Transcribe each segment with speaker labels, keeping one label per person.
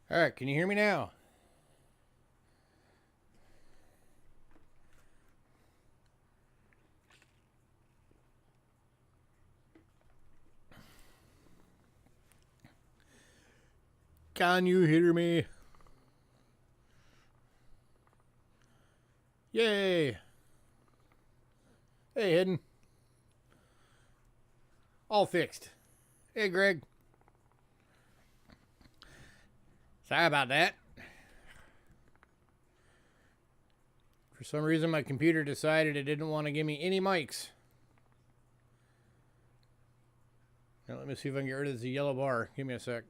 Speaker 1: All right, can you hear me now? Can you hear me? Yay! Hey, Hidden. All fixed. Hey, Greg. Sorry about that. For some reason, my computer decided it didn't want to give me any mics. Now, let me see if I can get rid of the yellow bar. Give me a sec.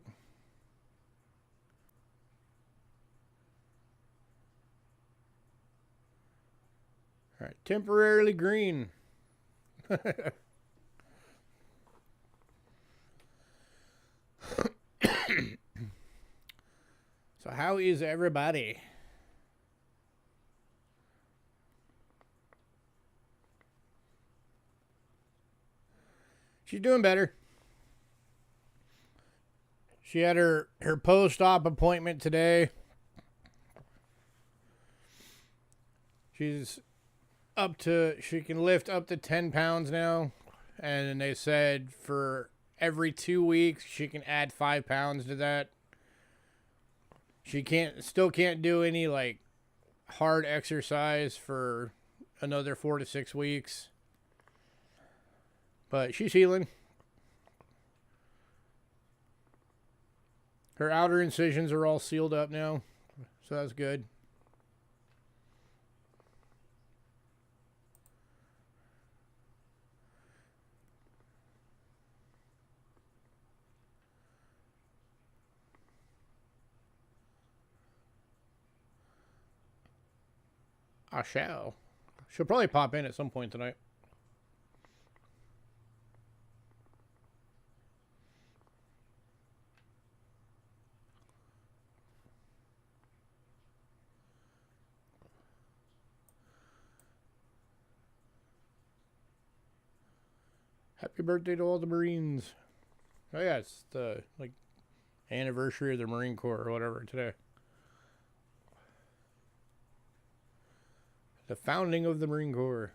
Speaker 1: All right, temporarily green. So how is everybody? She's doing better. She had her post-op appointment today. She's she can lift up to 10 pounds now. And they said for every 2 weeks, she can add 5 pounds to that. She still can't do any like hard exercise for another 4 to 6 weeks. But she's healing. Her outer incisions are all sealed up now. So that's good. I shall. She'll probably pop in at some point tonight. Happy birthday to all the Marines. Oh yeah, it's the like anniversary of the Marine Corps or whatever today. The founding of the Marine Corps.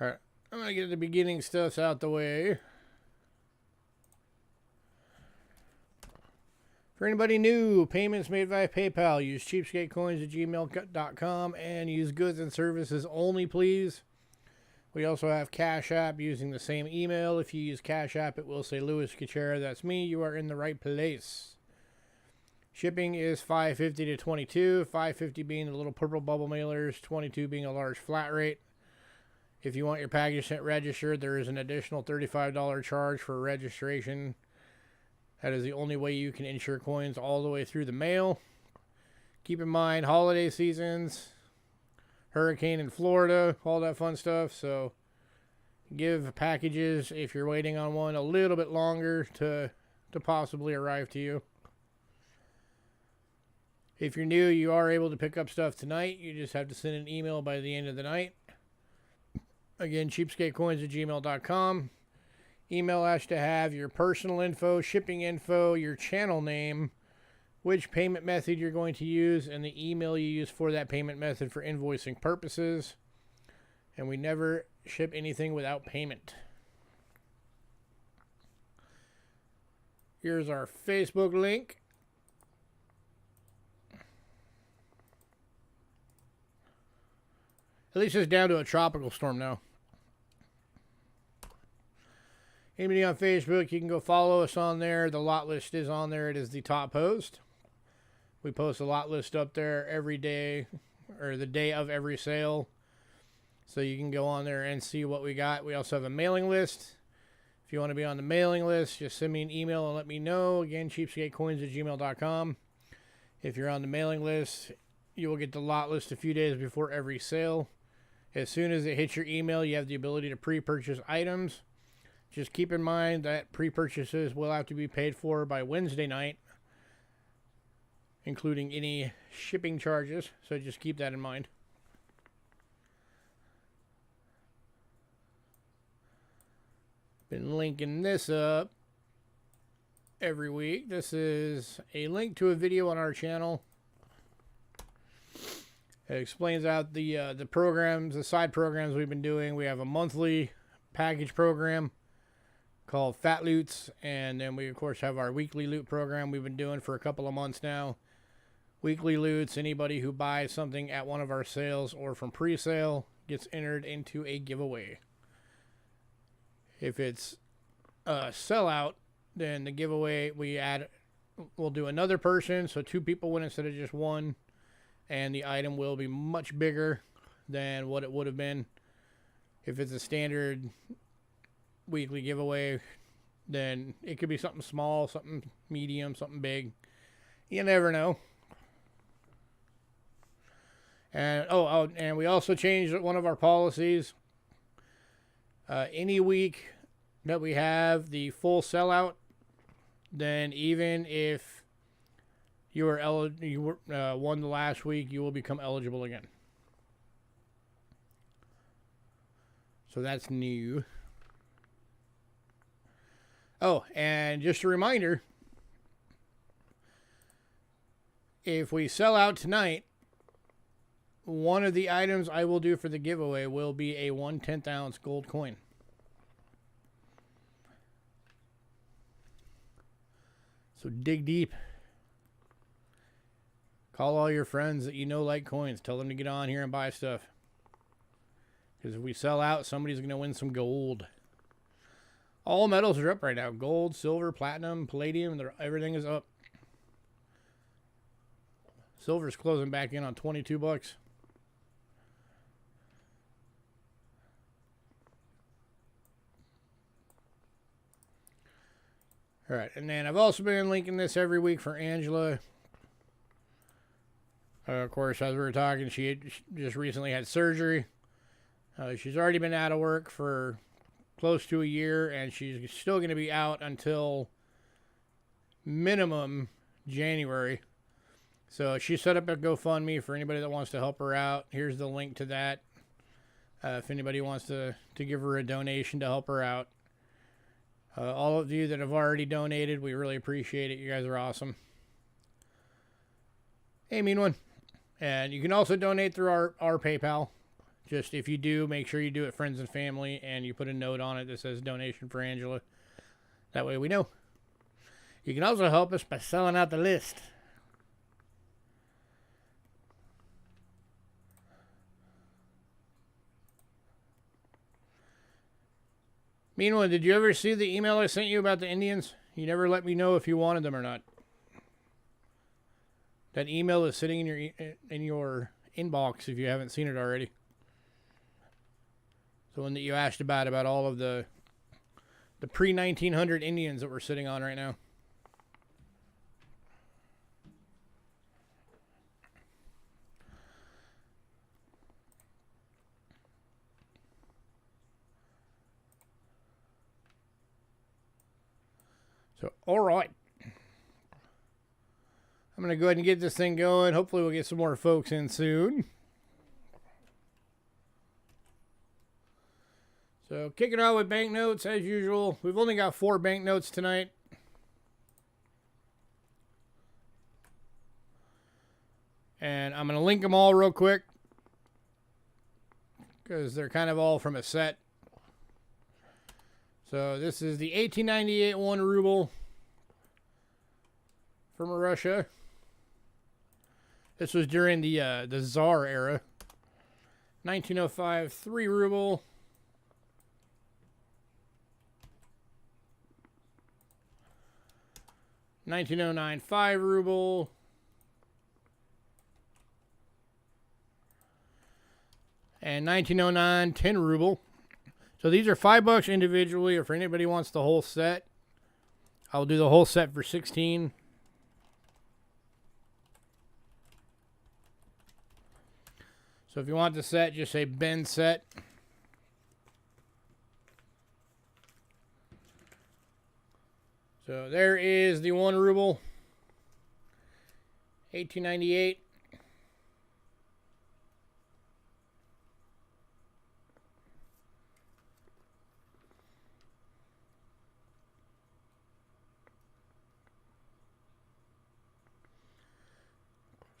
Speaker 1: Alright, I'm going to get the beginning stuff out the way. For anybody new, payments made via PayPal. Use cheapskatecoins@gmail.com and use goods and services only, please. We also have Cash App using the same email. If you use Cash App, it will say Louis Kachera. That's me. You are in the right place. Shipping is $5.50 to $22. $5.50 being the little purple bubble mailers, $22 being a large flat rate. If you want your package sent registered, there is an additional $35 charge for registration. That is the only way you can insure coins all the way through the mail. Keep in mind, holiday seasons, hurricane in Florida, all that fun stuff. So give packages, if you're waiting on one, a little bit longer to possibly arrive to you. If you're new, you are able to pick up stuff tonight. You just have to send an email by the end of the night. Again, cheapskatecoins@gmail.com. Email has to have your personal info, shipping info, your channel name, which payment method you're going to use, and the email you use for that payment method for invoicing purposes. And we never ship anything without payment. Here's our Facebook link. At least it's down to a tropical storm now. Anybody on Facebook, you can go follow us on there. The lot list is on there. It is the top post. We post a lot list up there every day, or the day of every sale. So you can go on there and see what we got. We also have a mailing list. If you want to be on the mailing list, just send me an email and let me know. Again, cheapskatecoins@gmail.com. If you're on the mailing list, you will get the lot list a few days before every sale. As soon as it hits your email, you have the ability to pre-purchase items. Just keep in mind that pre-purchases will have to be paid for by Wednesday night. including any shipping charges. So just keep that in mind. Been linking this up every week. This is a link to a video on our channel. It explains out the programs, the side programs we've been doing. We have a monthly package program called Fat Loots, and then we of course have our weekly loot program we've been doing for a couple of months now. Weekly loots, anybody who buys something at one of our sales or from pre-sale gets entered into a giveaway. If it's a sellout, then the giveaway we'll do another person, so 2 people win instead of just 1, and the item will be much bigger than what it would have been. If it's a standard weekly giveaway, then it could be something small, something medium, something big. You never know. And and we also changed one of our policies. Any week that we have the full sellout, then even if you won the last week, you will become eligible again. So that's new. Oh, and just a reminder, if we sell out tonight, one of the items I will do for the giveaway will be a 1/10 ounce gold coin. So dig deep. Call all your friends that you know like coins. Tell them to get on here and buy stuff. Because if we sell out, somebody's going to win some gold. All metals are up right now. Gold, silver, platinum, palladium, everything is up. Silver's closing back in on 22 bucks. All right, and then I've also been linking this every week for Angela. Of course, as we were talking, she just recently had surgery. She's already been out of work for close to a year, and she's still going to be out until minimum January. So she set up a GoFundMe for anybody that wants to help her out. Here's the link to that. If anybody wants to give her a donation to help her out. All of you that have already donated, we really appreciate it. You guys are awesome. Hey, mean one. And you can also donate through our PayPal. Just if you do, make sure you do it friends and family, and you put a note on it that says donation for Angela. That way we know. You can also help us by selling out the list. Meanwhile, did you ever see the email I sent you about the Indians? You never let me know if you wanted them or not. That email is sitting in your inbox if you haven't seen it already. The one that you asked about all of the pre-1900 Indians that we're sitting on right now. So, all right. I'm going to go ahead and get this thing going. Hopefully we'll get some more folks in soon. So, kicking out with banknotes as usual. We've only got 4 banknotes tonight. And I'm going to link them all real quick, because they're kind of all from a set. So this is the 1898 1 ruble from Russia. This was during the Tsar era. 1905 3 ruble. 1909 5 ruble. And 1909 10 ruble. So these are $5 individually, or for anybody who wants the whole set, I'll do the whole set for 16. So if you want the set, just say Ben set. So there is the 1 ruble. $18.98.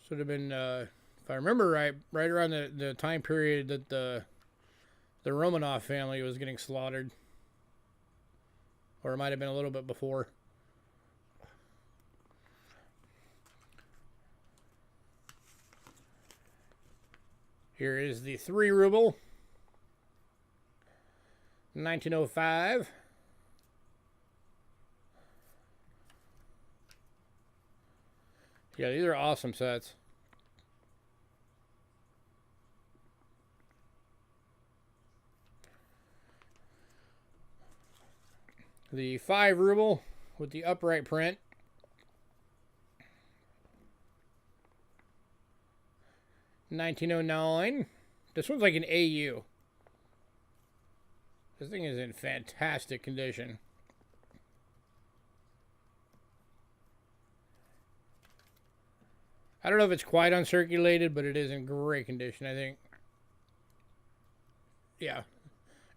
Speaker 1: Should have been, if I remember right around the time period that the Romanov family was getting slaughtered. Or it might have been a little bit before. Here is the 3 ruble. 1905. Yeah, these are awesome sets. The 5 ruble with the upright print. $19.09. This one's like an AU. This thing is in fantastic condition. I don't know if it's quite uncirculated, but it is in great condition, I think. Yeah.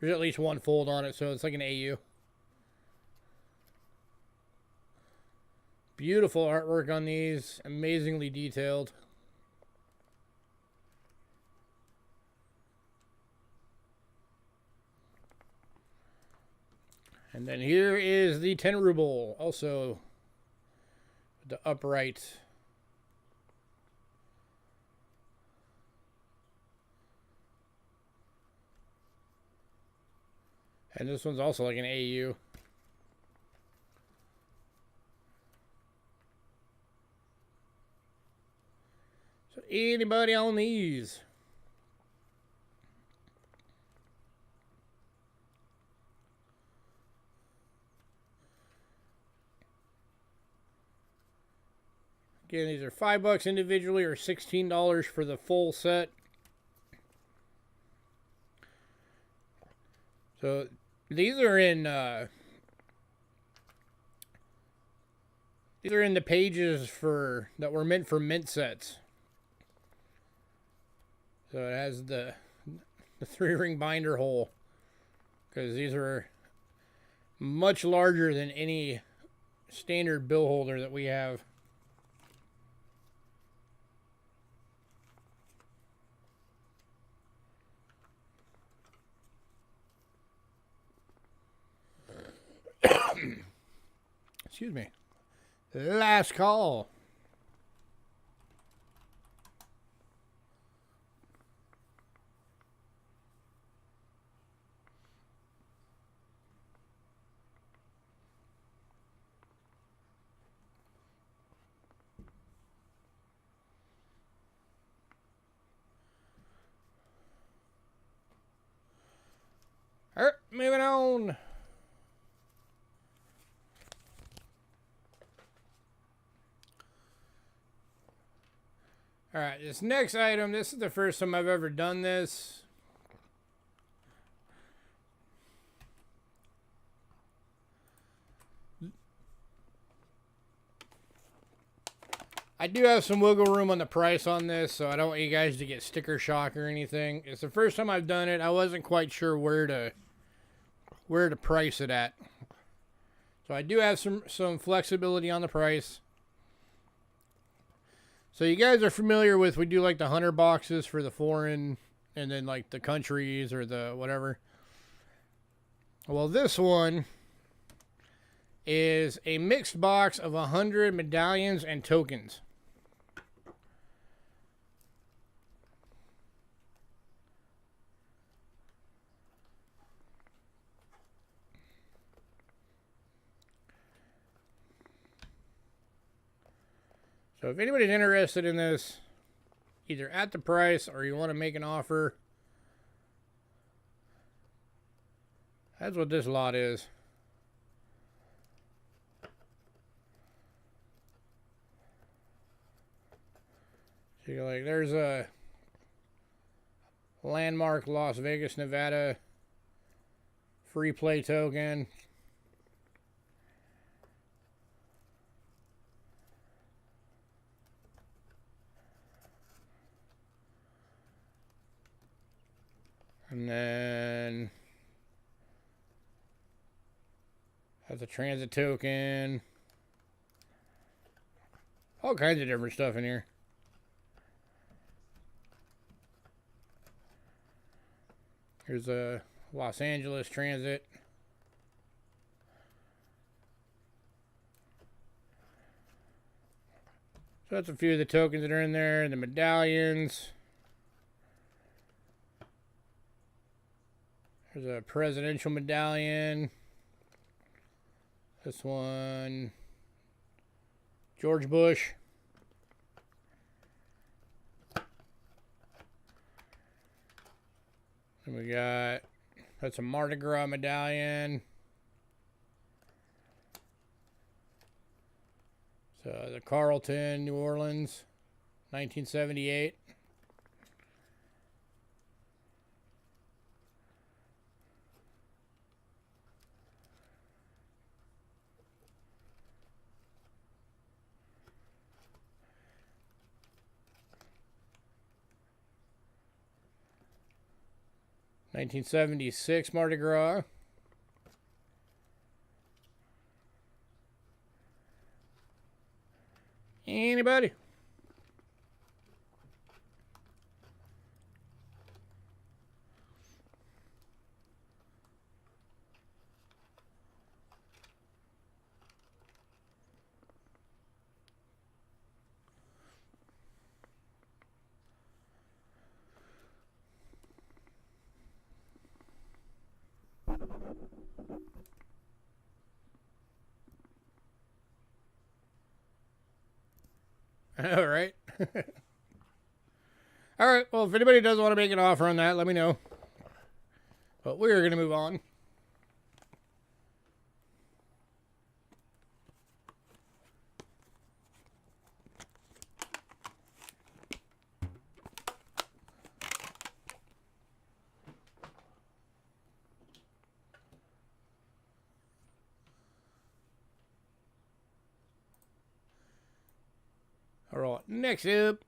Speaker 1: There's at least one fold on it, so it's like an AU. Beautiful artwork on these. Amazingly detailed. And then here is the 10 ruble. Also, the upright. And this one's also like an AU. So anybody on these? Again, these are $5 individually or $16 for the full set. So these are in the pages that were meant for mint sets. So it has the 3-ring binder hole, because these are much larger than any standard bill holder that we have. Excuse me. Last call. All right, moving on. All right, this next item, this is the first time I've ever done this. I do have some wiggle room on the price on this, so I don't want you guys to get sticker shock or anything. It's the first time I've done it. I wasn't quite sure where to price it at. So I do have some flexibility on the price. So you guys are familiar with, we do like the 100 boxes for the foreign, and then like the countries or the whatever. Well, this one is a mixed box of 100 medallions and tokens. So if anybody's interested in this, either at the price or you want to make an offer, that's what this lot is. So you're like, there's a landmark Las Vegas, Nevada free play token. And then has a transit token. All kinds of different stuff in here. Here's a Los Angeles transit. So that's a few of the tokens that are in there. The medallions. There's a presidential medallion. This one, George Bush. And we got, that's a Mardi Gras medallion. So the Carlton, New Orleans, 1978. $1976 Mardi Gras. Anybody? All right. All right. Well, if anybody does want to make an offer on that, let me know. But we're going to move on. All right. Next up.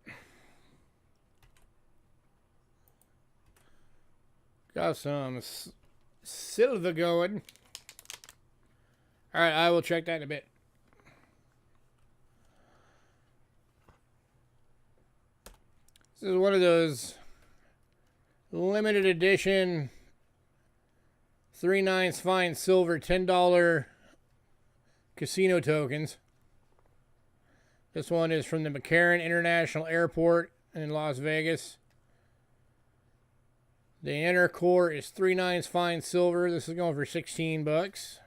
Speaker 1: Got some silver going. All right, I will check that in a bit. This is one of those limited edition 3/9 fine silver $10 casino tokens. This one is from the McCarran International Airport in Las Vegas. The inner core is 3/9 fine silver. This is going for $16.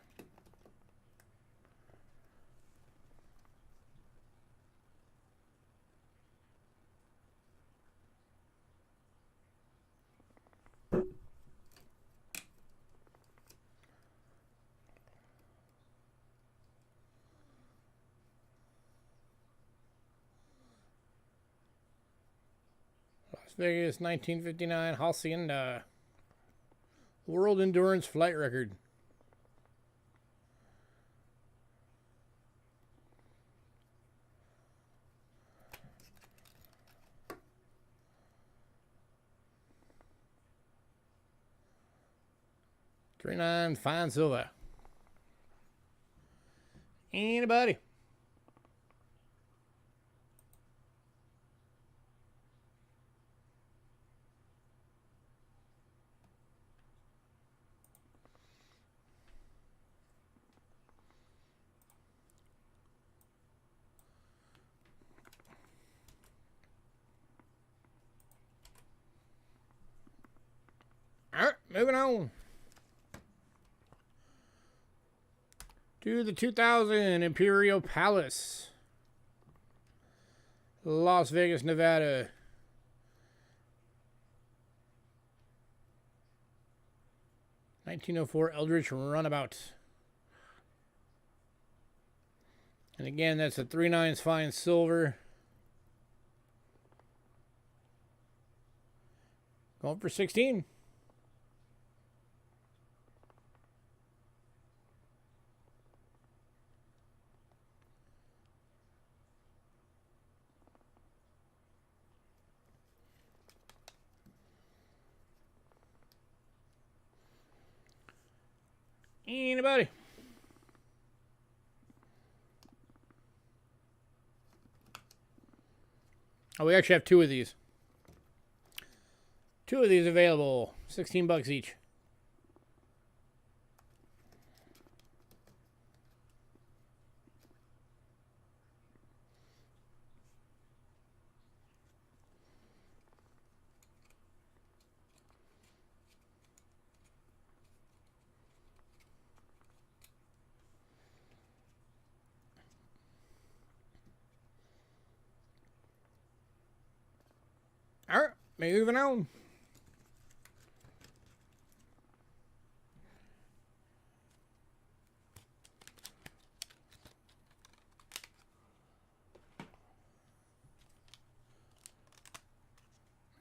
Speaker 1: Las Vegas, 1959 Hacienda. World Endurance Flight Record. $3.9 fine silver. Anybody? All right, moving on to the 2000 Imperial Palace, Las Vegas, Nevada. $1904 Eldritch Runabout. And again, that's a 3/9 fine silver. Going for 16. Anybody? Oh, we actually have two of these. Two of these available. 16 bucks each. All right, moving on.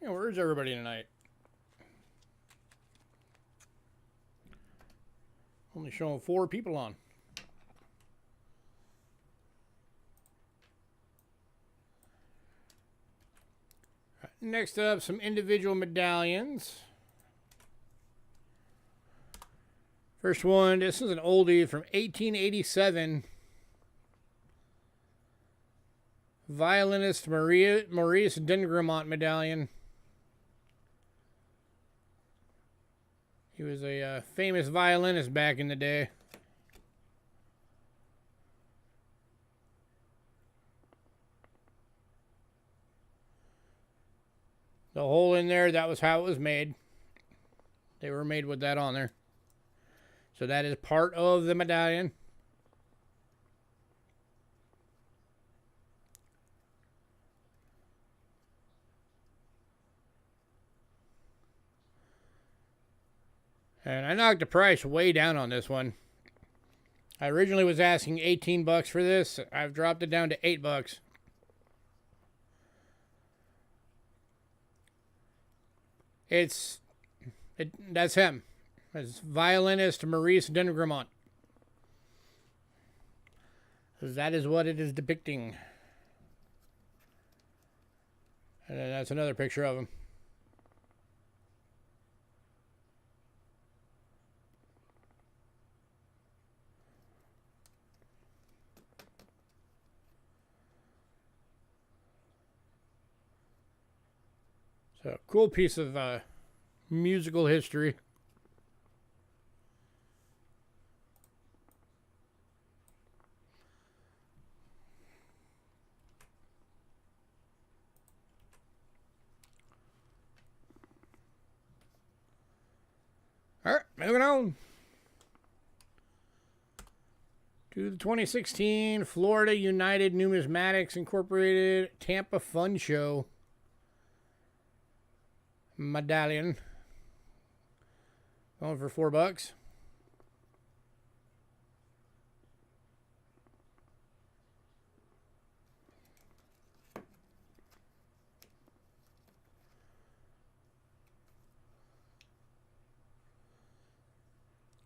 Speaker 1: Yeah, where's everybody tonight? Only showing 4 people on. Next up, some individual medallions. First one, this is an oldie from 1887. Violinist Maurice Dengremont medallion. He was a famous violinist back in the day. The hole in there, that was how it was made. They were made with that on there. So that is part of the medallion. And I knocked the price way down on this one. I originally was asking 18 bucks for this. I've dropped it down to 8 bucks. That's him. It's violinist Maurice Dengremont. That is what it is depicting. And then that's another picture of him. So, cool piece of musical history. All right, moving on to the 2016 Florida United Numismatics Incorporated Tampa Fun Show medallion. Going for 4 bucks.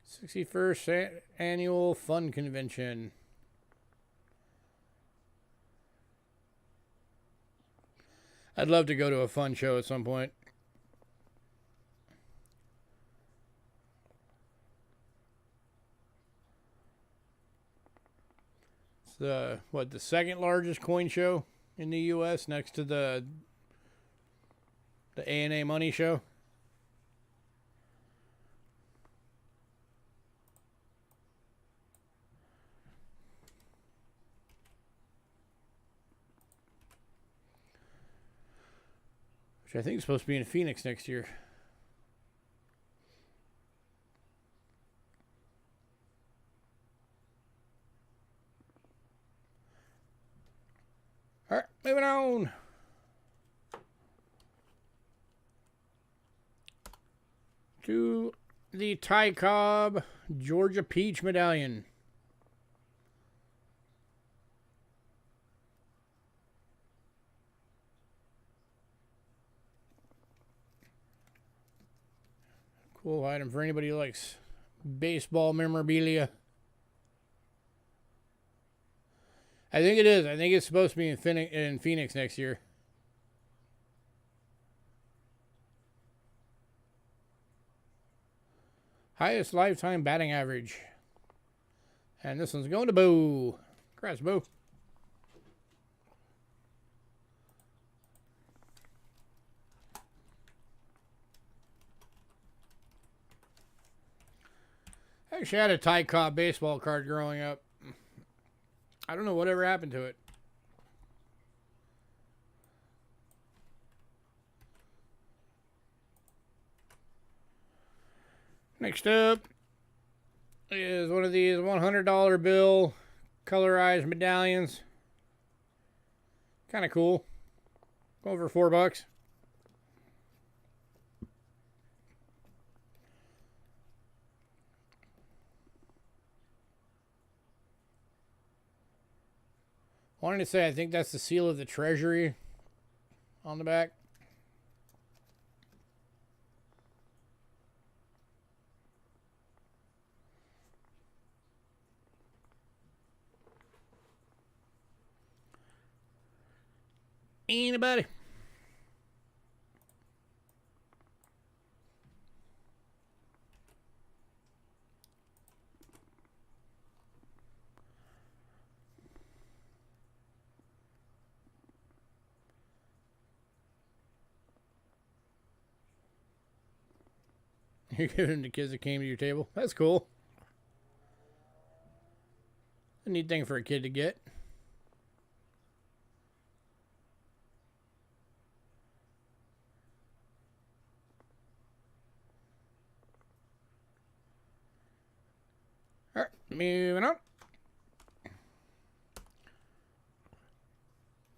Speaker 1: '61st Annual Fun Convention. I'd love to go to a fun show at some point. It's the second largest coin show in the U.S. next to the A&A Money Show. Which I think is supposed to be in Phoenix next year. All right, moving on to the Ty Cobb Georgia Peach medallion. Cool item for anybody who likes baseball memorabilia. I think it is. I think it's supposed to be in Phoenix next year. Highest lifetime batting average. And this one's going to Boo. Congrats, Boo. I actually had a Ty Cobb baseball card growing up. I don't know whatever happened to it. Next up is one of these $100 bill colorized medallions. Kind of cool. Going for $4. Wanted to say I think that's the seal of the Treasury on the back. Anybody? You're giving them to kids that came to your table. That's cool. A neat thing for a kid to get. All right, moving on.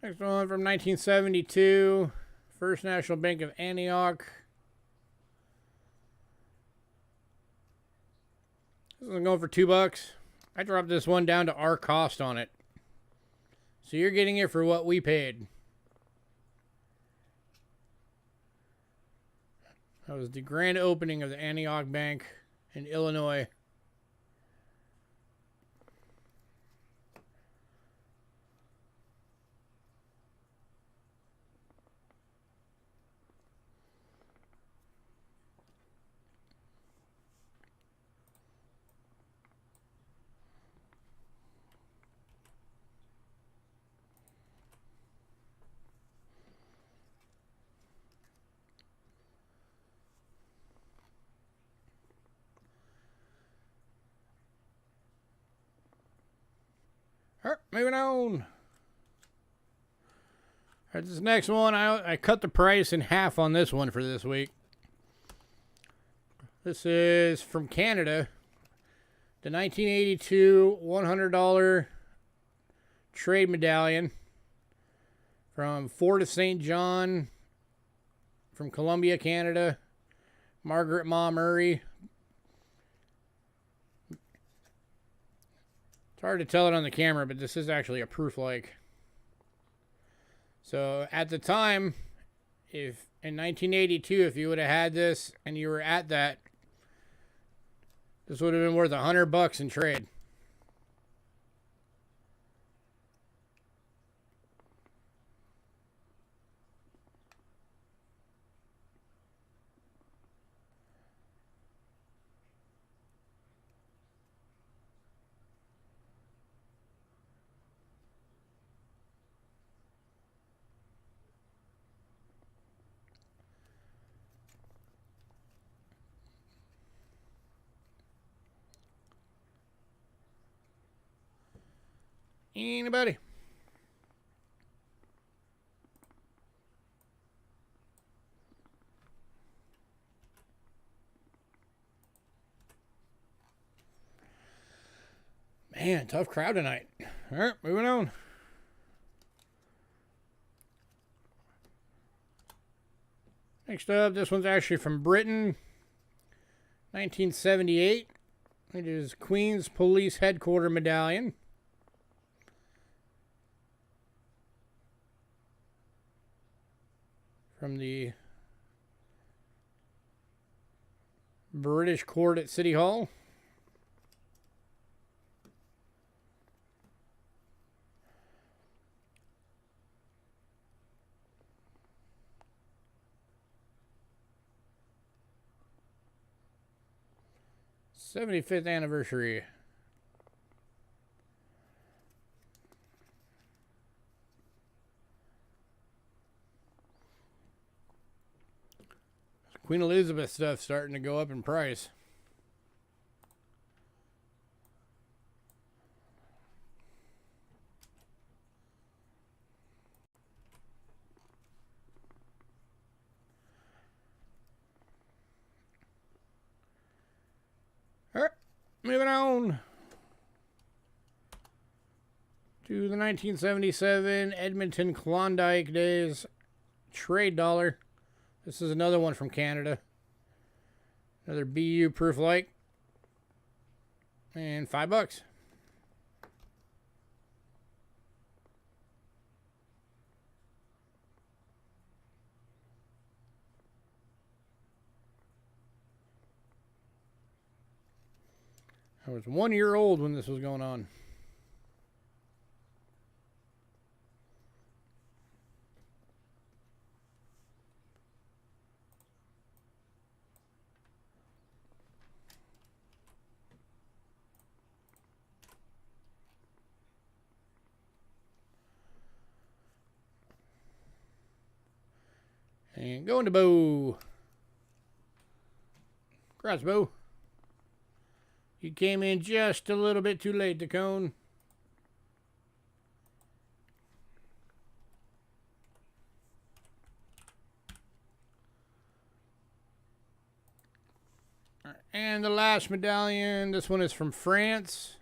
Speaker 1: Next one from 1972. First National Bank of Antioch. This one's going for $2. I dropped this one down to our cost on it. So you're getting it for what we paid. That was the grand opening of the Antioch Bank in Illinois. All right, moving on. All right, this next one, I cut the price in half on this one for this week. This is from Canada. The 1982 $100 trade medallion from Fort of St. John from Columbia, Canada. Margaret Ma Murray. It's hard to tell it on the camera, but this is actually a proof-like. So at the time, if in 1982, if you would have had this and you were at that, this would have been worth $100 in trade. Anybody? Man, tough crowd tonight. All right, moving on. Next up, this one's actually from Britain, 1978. It is Queen's Police Headquarter Medallion. From the British Court at City Hall. '75th anniversary. Queen Elizabeth stuff starting to go up in price. All right, moving on to the 1977 Edmonton Klondike days trade dollar. This is another one from Canada. Another BU proof like. And $5. I was 1 year old when this was going on. And going to Bo. Congrats, Bo. You came in just a little bit too late, the cone. And the last medallion, this one is from France.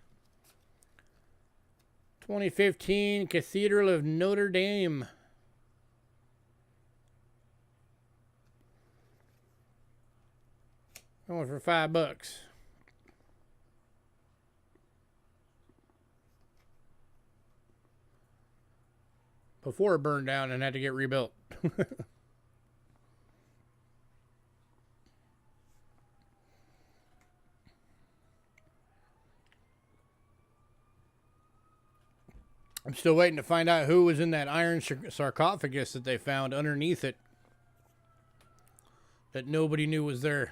Speaker 1: 2015 Cathedral of Notre Dame. Going for $5. Before it burned down and had to get rebuilt. I'm still waiting to find out who was in that iron sarcophagus that they found underneath it that nobody knew was there.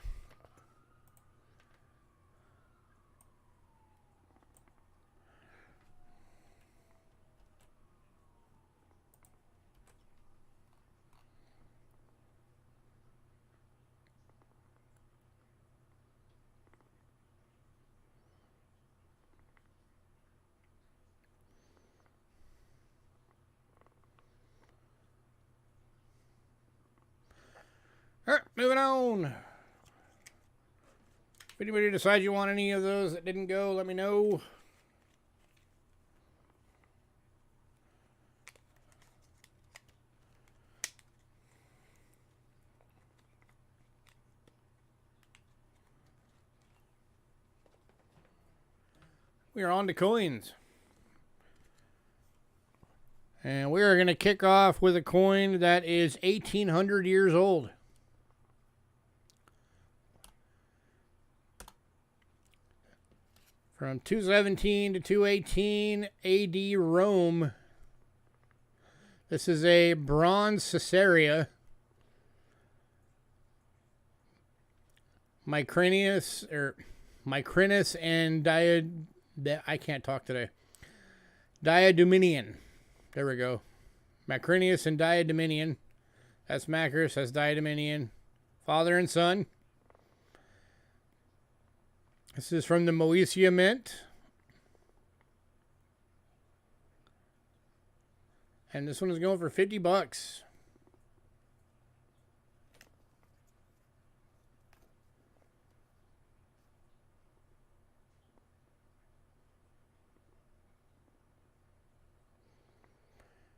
Speaker 1: All right, moving on. If anybody decides you want any of those that didn't go, let me know. We are on to coins. And we are going to kick off with a coin that is 1,800 years old. From 217 to 218 AD Rome. This is a bronze Caesarea. Micrinus and I can't talk today. Diadumenian. There we go. Macrinus and Diadumenian. That's Macris, that's Diadumenian. Father and son. This is from the Moesia Mint. And this one is going for $50.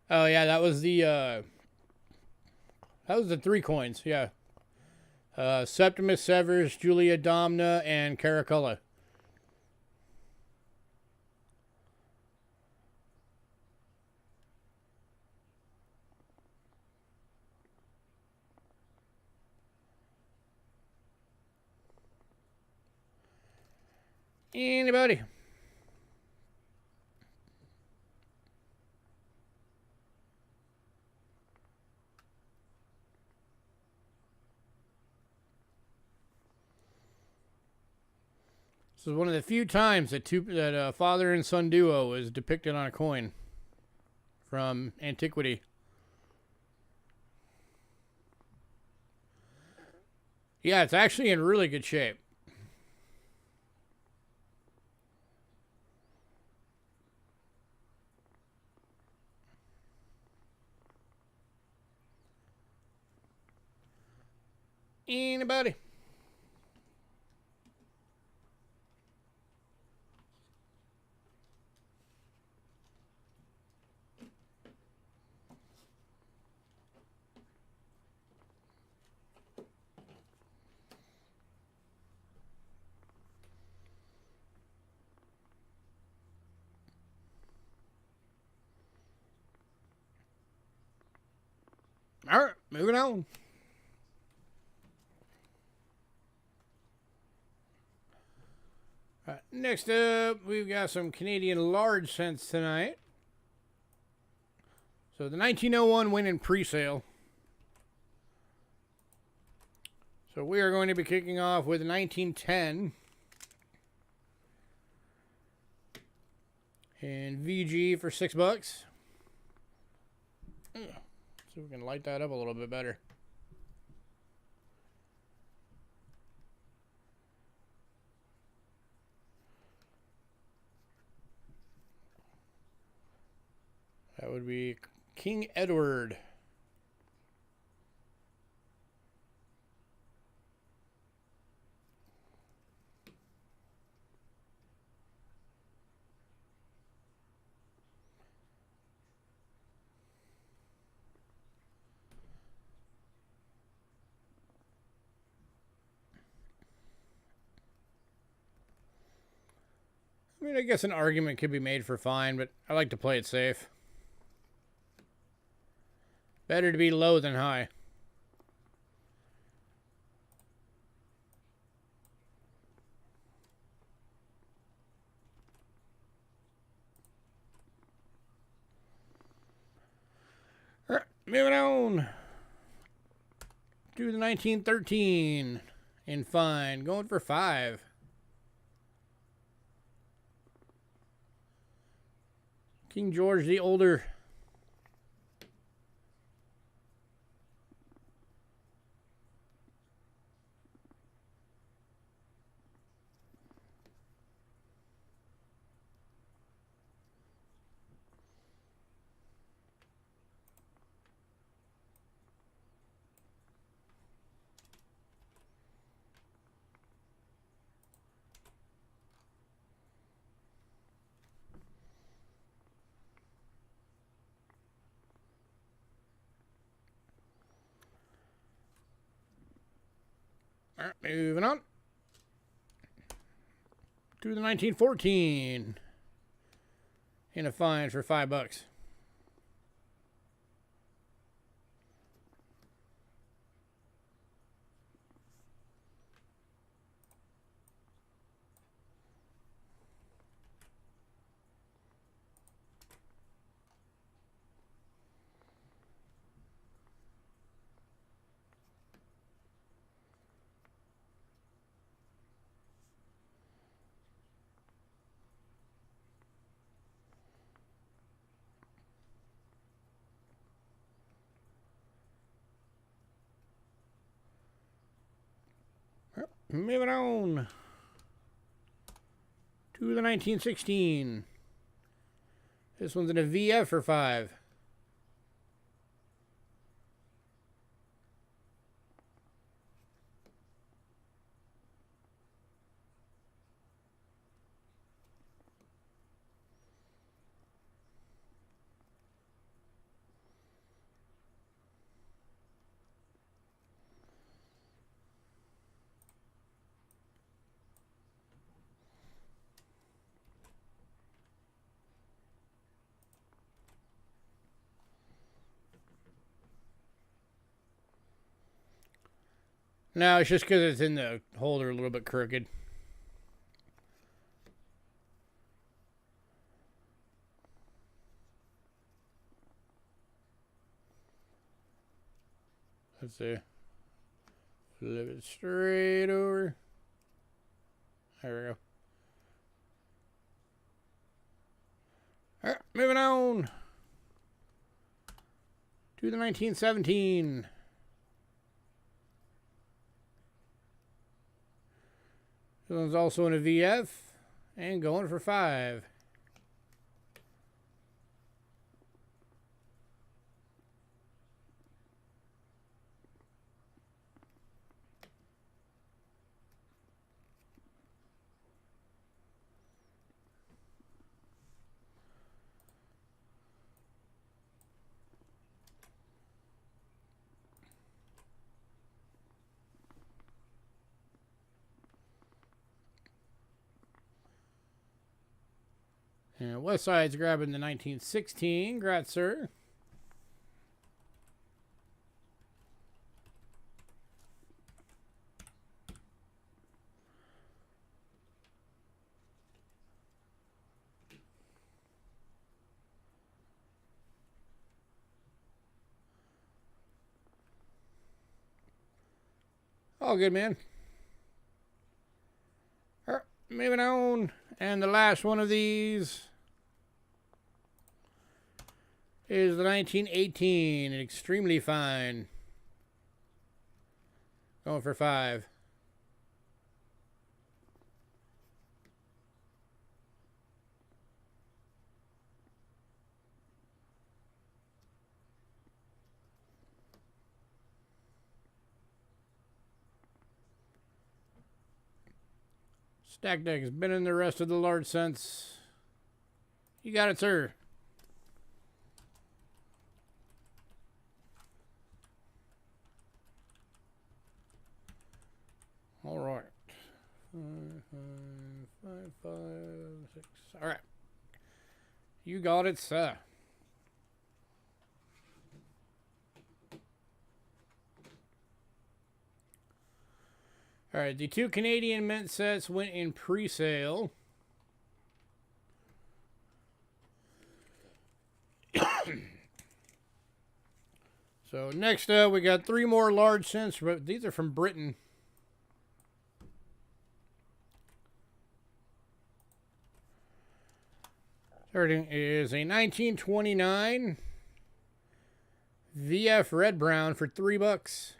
Speaker 1: Oh yeah, that was the 3 coins, yeah. Septimus Severus, Julia Domna, and Caraculla. Anybody? This is one of the few times that father and son duo is depicted on a coin from antiquity. Yeah, it's actually in really good shape. Anybody? All right, moving on. All right, next up, we've got some Canadian large cents tonight. So the 1901 went in pre-sale. So we are going to be kicking off with 1910. And VG for $6. See if we can light that up a little bit better. That would be King Edward. I mean, I guess an argument could be made for fine, but I like to play it safe. Better to be low than high. All right, moving on to the 1913 in fine, going for $5. King George the Older. All right, moving on to the 1914 in a fine for $5. Moving on to the 1916. This one's in a VF for $5. No, it's just because it's in the holder a little bit crooked. Let's see. Flip it straight over. There we go. All right, moving on to the 1917. This one's also in a VF and going for 5. And West Side's grabbing the 1916. Congrats, sir. All good, man. All right, moving on. And the last one of these is the 1918. Extremely fine. Going for 5. Stack deck has been in the rest of the large cents. You got it, sir. All right. 5, 6. All right. You got it, sir. All right, the 2 Canadian mint sets went in pre-sale. So next up, we got 3 more large cents, but these are from Britain. Starting is a 1929 VF Red Brown for $3.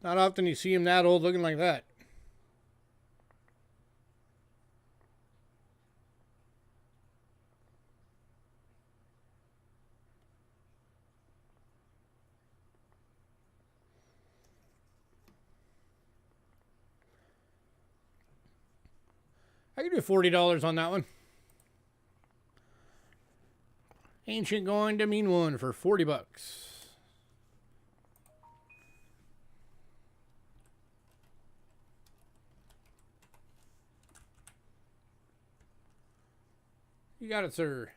Speaker 1: Not often you see him that old looking like that. I can do $40 on that one. Ancient going to mean one for $40. You got it, sir.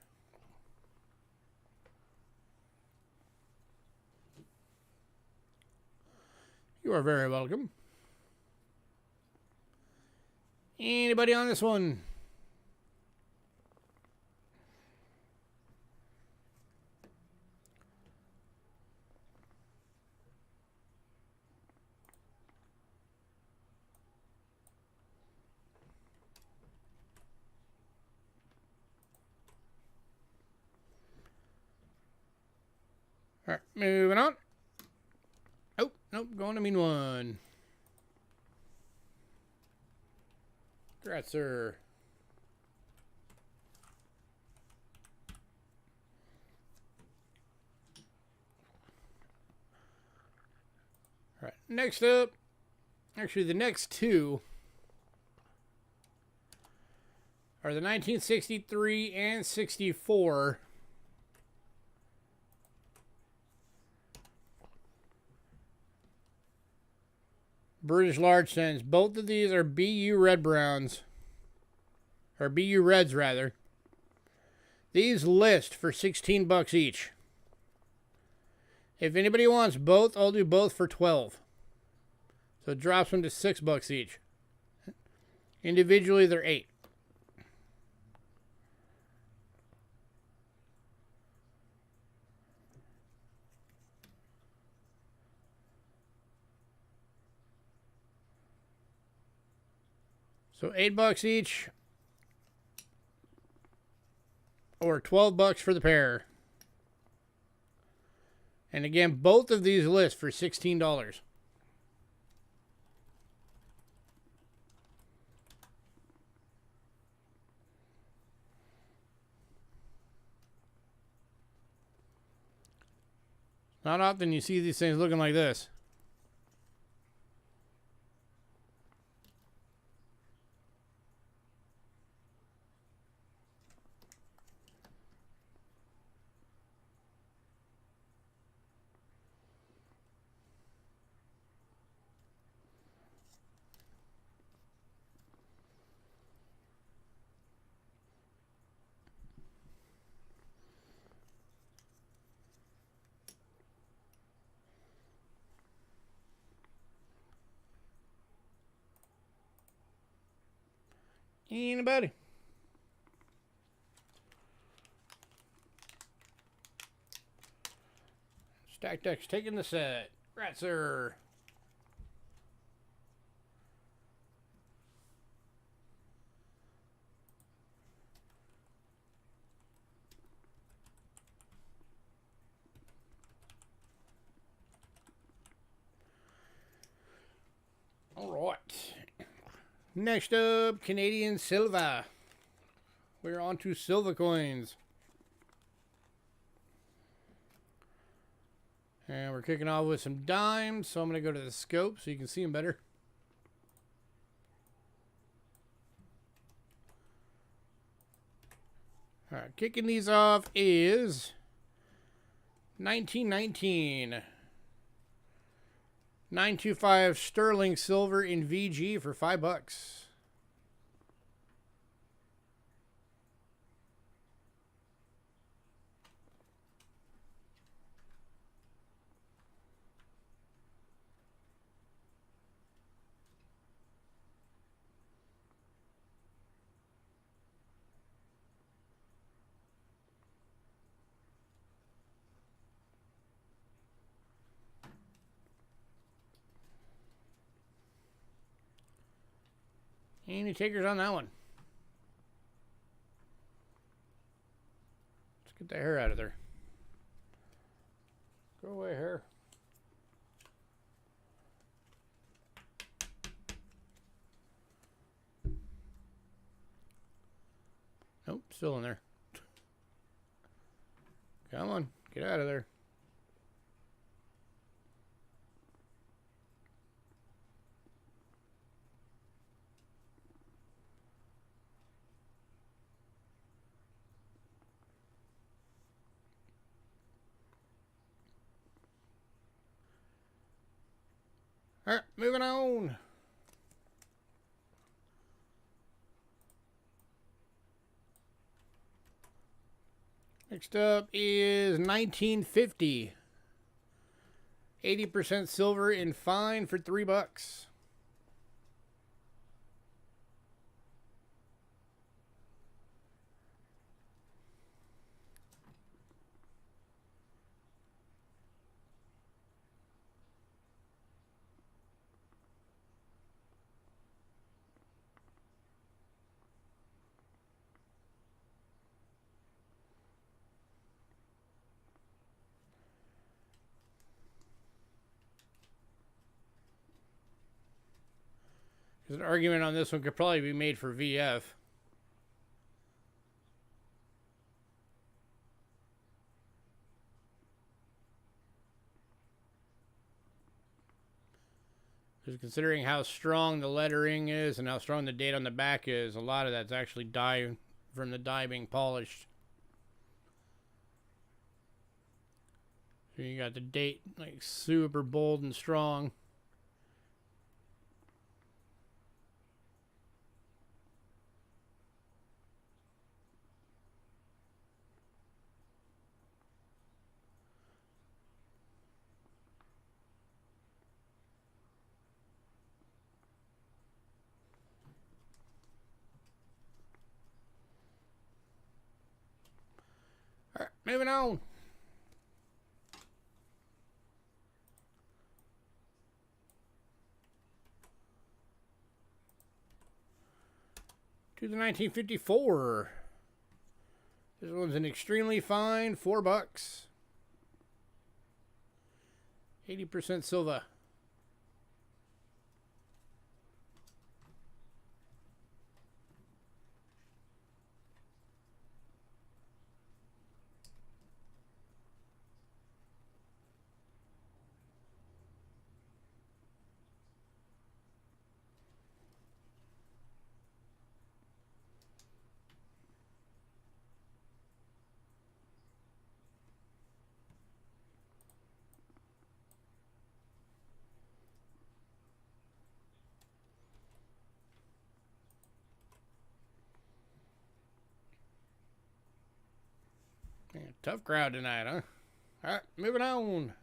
Speaker 1: You are very welcome. Anybody on this one? All right, moving on. Oh, nope, going to mean one. Congrats, sir. All right, next up, actually the next 2 are the 1963 and 64 British large cents. Both of these are BU Red Browns. Or BU Reds, rather. These list for $16 each. If anybody wants both, I'll do both for $12. So it drops them to $6 each. Individually, they're $8. So $8 each, or $12 for the pair. And again, both of these list for $16. Not often you see these things looking like this. Anybody? Stack Deck's taking the set. Right, sir. All right. Next up, Canadian Silver. We're on to silver coins. And we're kicking off with some dimes, so I'm going to go to the scope so you can see them better. All right, kicking these off is 1919. 925 sterling silver in VG for $5. Any takers on that one? Let's get the hair out of there. Go away, hair. Nope, still in there. Come on, get out of there. All right, moving on. Next up is 1950. 80% silver in fine for $3. There's an argument on this one could probably be made for VF. Because considering how strong the lettering is and how strong the date on the back is, a lot of that's actually dye from the dye being polished. So you got the date like super bold and strong. All right, moving on. To the 1954. This one's an extremely fine $4. 80% silver. Man, tough crowd tonight, huh? All right, moving on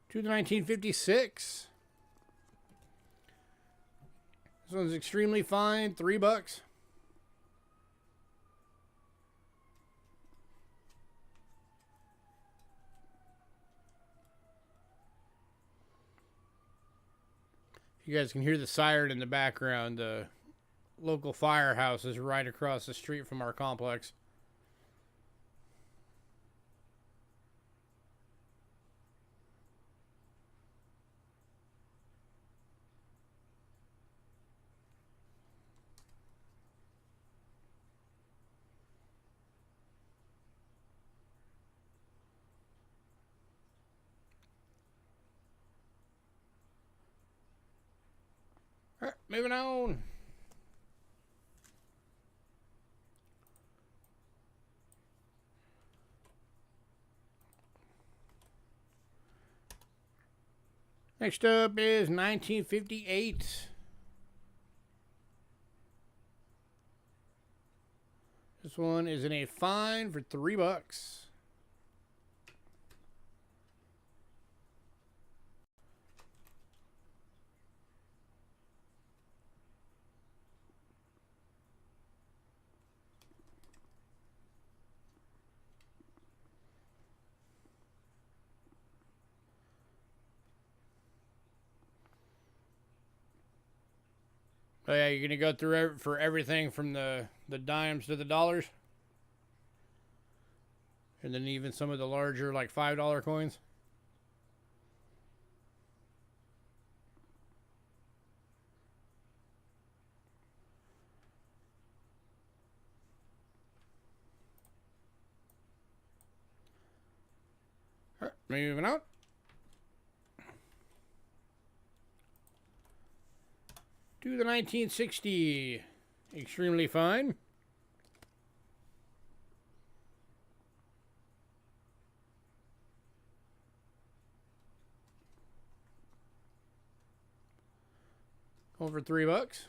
Speaker 1: to the 1956. This one's extremely fine, $3. You guys can hear the siren in the background. The local firehouse is right across the street from our complex. All right, moving on. Next up is 1958. This one is in a fine for $3. Oh yeah, you're gonna go through for everything from the dimes to the dollars, and then even some of the larger like $5 coins. All right, moving on. To the 1960. Extremely fine. Over $3.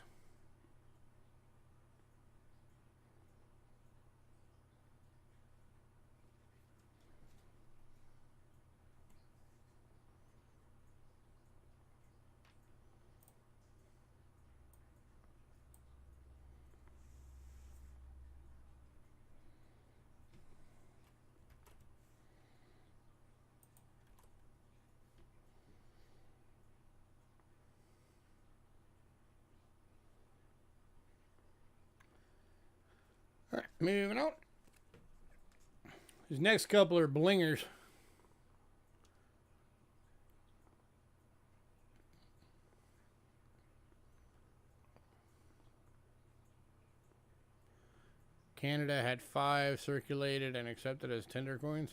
Speaker 1: All right, moving on. These next couple are blingers. Canada had 5 circulated and accepted as tender coins.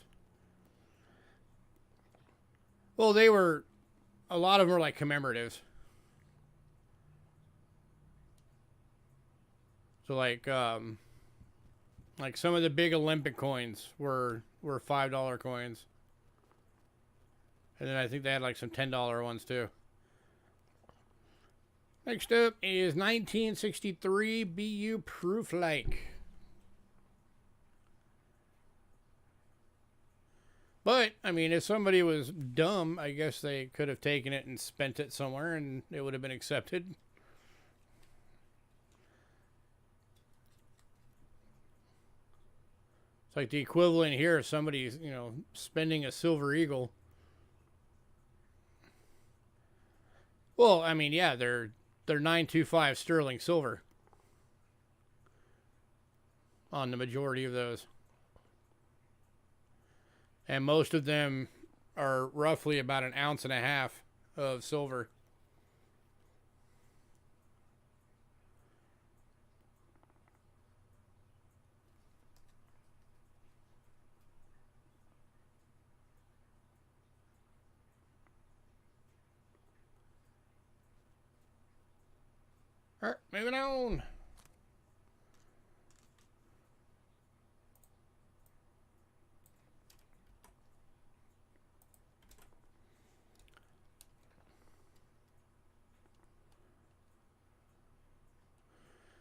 Speaker 1: Well, they were, a lot of them were like commemoratives. So like some of the big Olympic coins were $5 coins. And then I think they had like some $10 ones too. Next up is 1963 BU Proof Like. But, I mean, if somebody was dumb, I guess they could have taken it and spent it somewhere and it would have been accepted. It's like the equivalent here of somebody's, you know, spending a silver eagle. Well, I mean, yeah, they're 925 sterling silver on the majority of those. And most of them are roughly about an ounce and a half of silver. All right, moving on.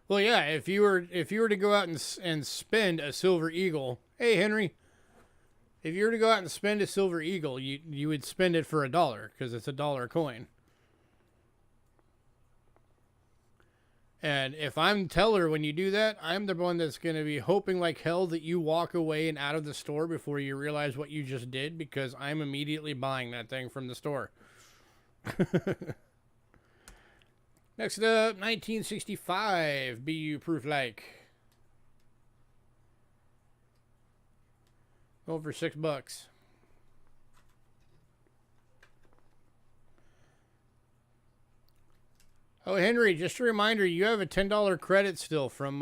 Speaker 1: Well, yeah, if you were to go out and spend a silver eagle, hey Henry, if you were to go out and spend a silver eagle, you would spend it for $1 because it's $1 coin. And if I'm teller when you do that, I'm the one that's going to be hoping like hell that you walk away and out of the store before you realize what you just did, because I'm immediately buying that thing from the store. Next up, 1965 BU proof like. Over $6. Oh, Henry, just a reminder, you have a $10 credit still from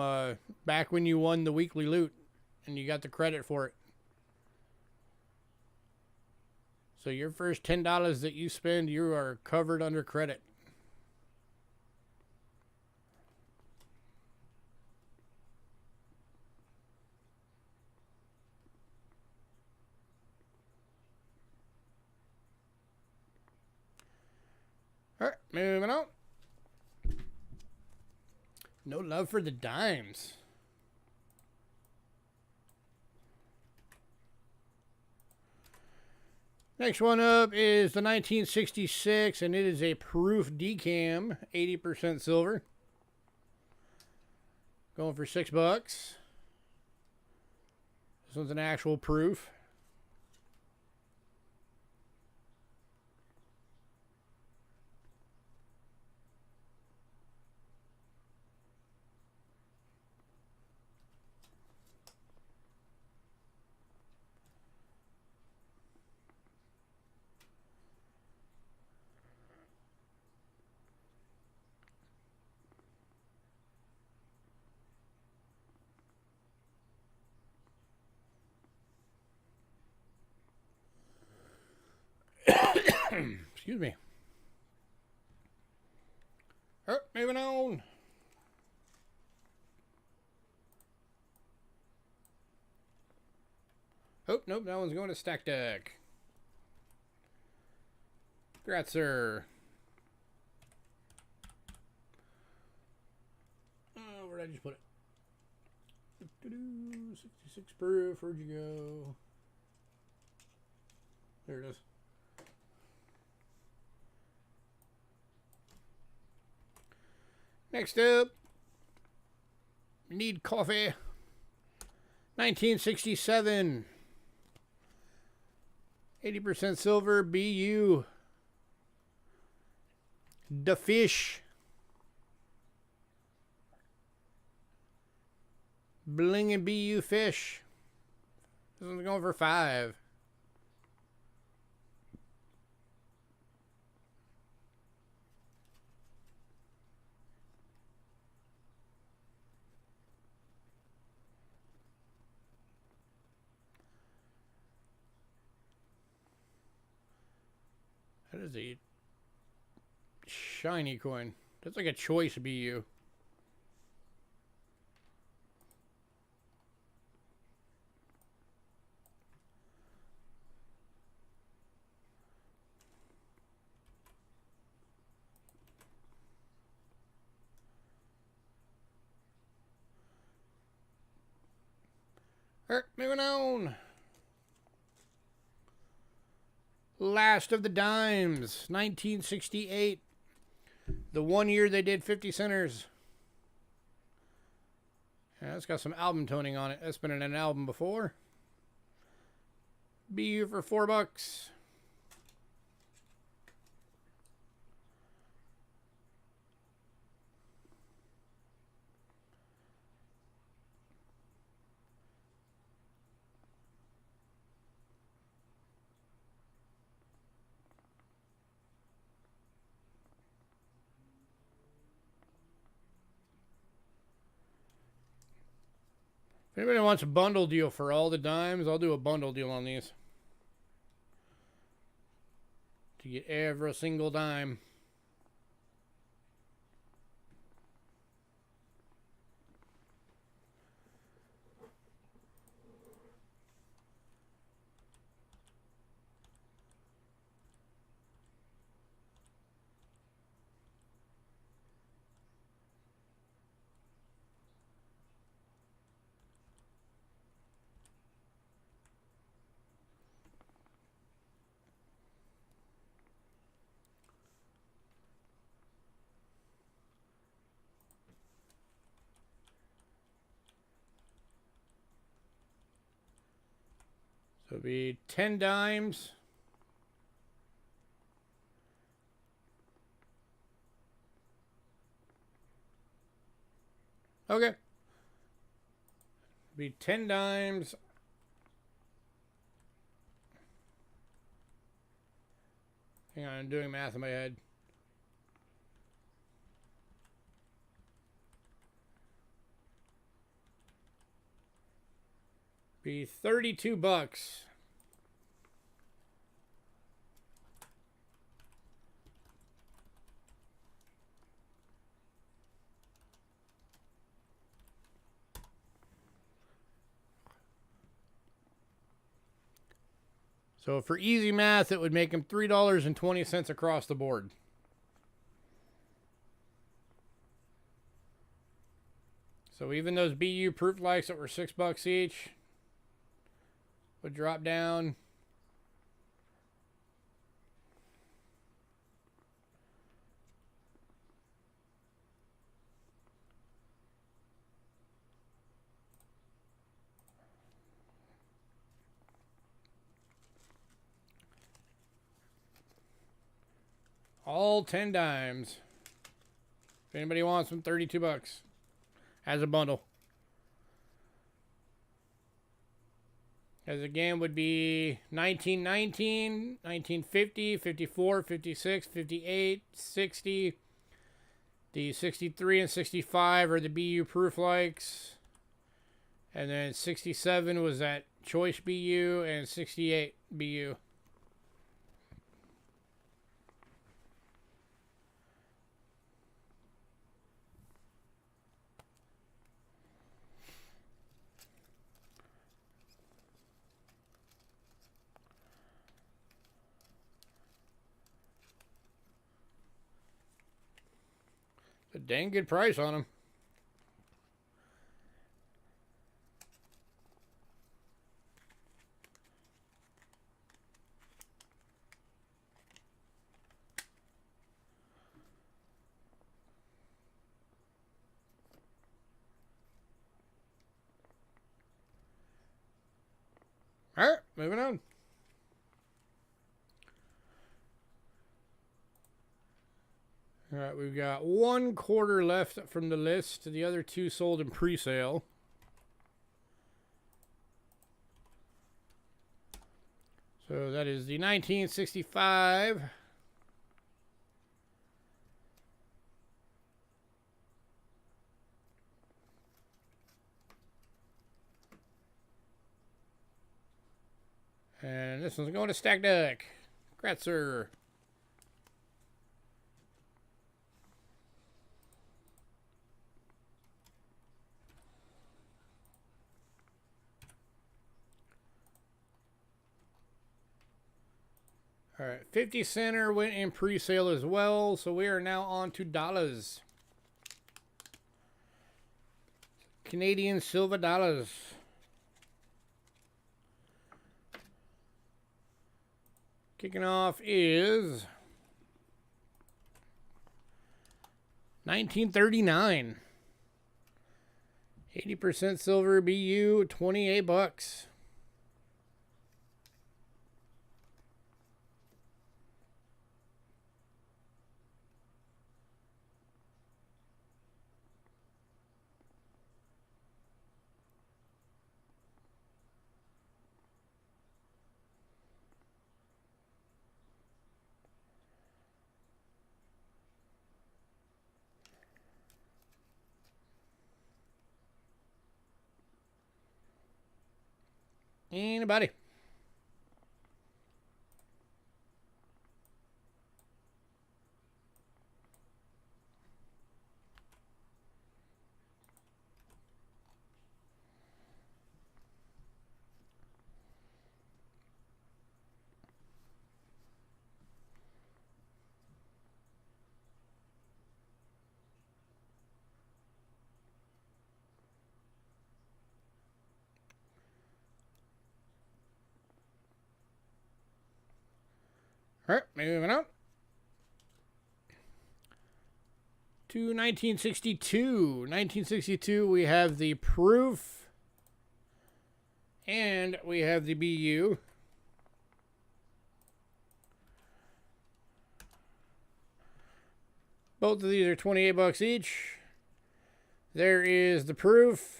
Speaker 1: back when you won the weekly loot, and you got the credit for it. So your first $10 that you spend, you are covered under credit. All right, moving on. No love for the dimes. Next one up is the 1966, and it is a proof decam, 80% silver. Going for $6. This one's an actual proof. Excuse me. All right, moving on. Oh, nope, that one's going to stack deck. Congrats, sir. Where did I just put it? 66 proof. Where'd you go? There it is. Next up, need coffee. 1967. 80% silver. BU. The fish. Bling and BU fish. This one's going for $5. That is a shiny coin. That's like a choice BU. Alright, moving on. Last of the dimes, 1968. The 1 year they did 50 centers. Yeah, it's got some album toning on it. That's been in an album before. BU for $4. If anybody wants a bundle deal for all the dimes, I'll do a bundle deal on these. To get every single dime. So it'll be 10 dimes. Okay. Be 10 dimes. Hang on, I'm doing math in my head. Be $32. So for easy math, it would make them $3.20 across the board. So even those BU proof likes that were $6 each would drop down. All 10 dimes. If anybody wants them, $32 as a bundle. As again would be 1919, 1950, 54, 56, 58, 60. The 63 and 65 are the BU proof likes. And then 67 was that choice BU, and 68 BU. A dang good price on them. All right, moving on. All right, we've got 1/4 left from the list. The other 2 sold in pre-sale. So that is the 1965. And this one's going to Stack Deck. Congrats, sir. All right, 50 center went in pre-sale as well, so we are now on to dollars. Canadian silver dollars. Kicking off is 1939. 80% silver BU, $28. Anybody? All right, moving on. To 1962. 1962, we have the proof. And we have the BU. Both of these are 28 bucks each. There is the proof.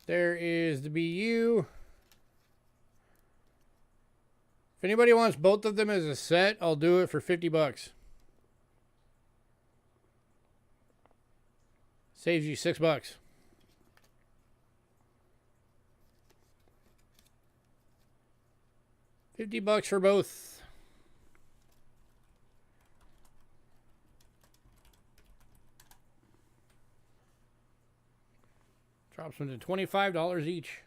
Speaker 1: There is the BU. If anybody wants both of them as a set, I'll do it for 50 bucks. Saves you $6. $50 for both. Drops them to $25 each.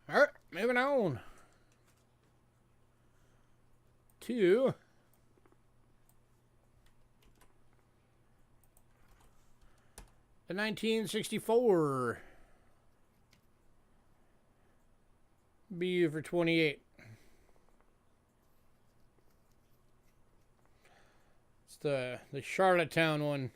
Speaker 1: All right, moving on to the 1964 BU for 28. It's the Charlottetown one.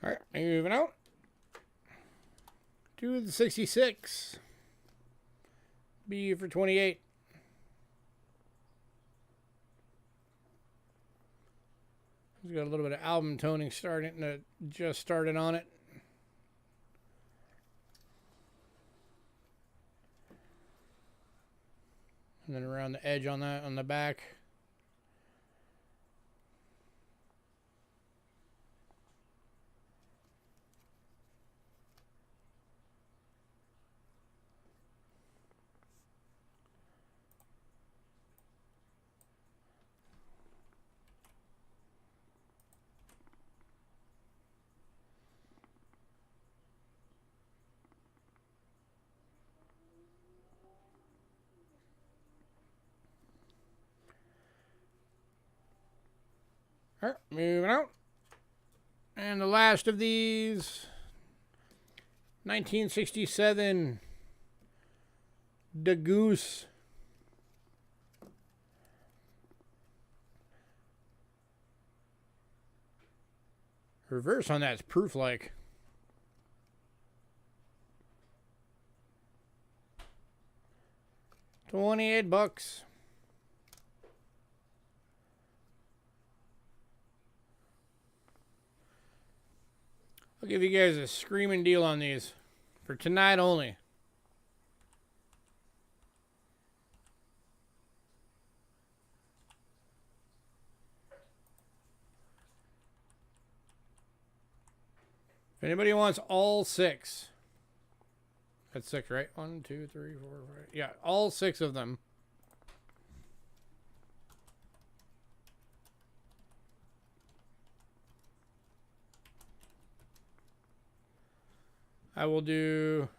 Speaker 1: All right, moving on to the 66 BU for 28. It's got a little bit of album toning just started on it. And then around the edge on that on the back. All right, moving on. And the last of these, 1967, the Goose. Reverse on that's proof like. $28. I'll give you guys a screaming deal on these for tonight only. If anybody wants all 6. That's 6, right? 1, 2, 3, 4, 5. Yeah, all 6 of them. I will do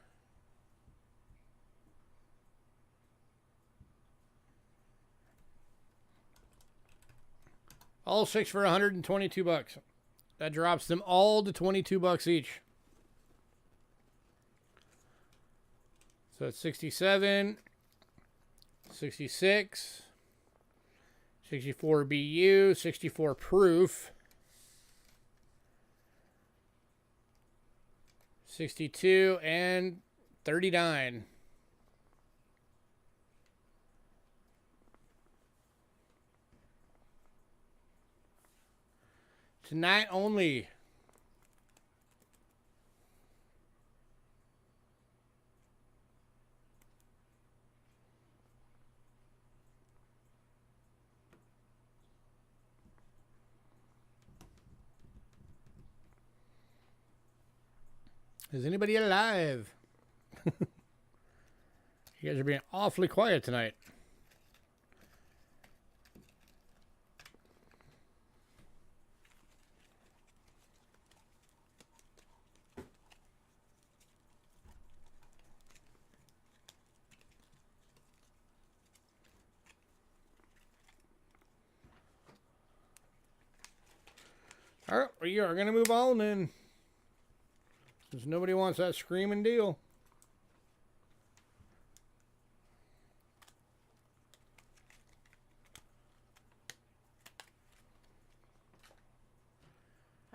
Speaker 1: all 6 for $122. That drops them all to $22 each. So it's 67, 66, 64 BU, 64 proof, 62, and 39. Tonight only. Is anybody alive? You guys are being awfully quiet tonight. All right, we are going to move on then. Because nobody wants that screaming deal.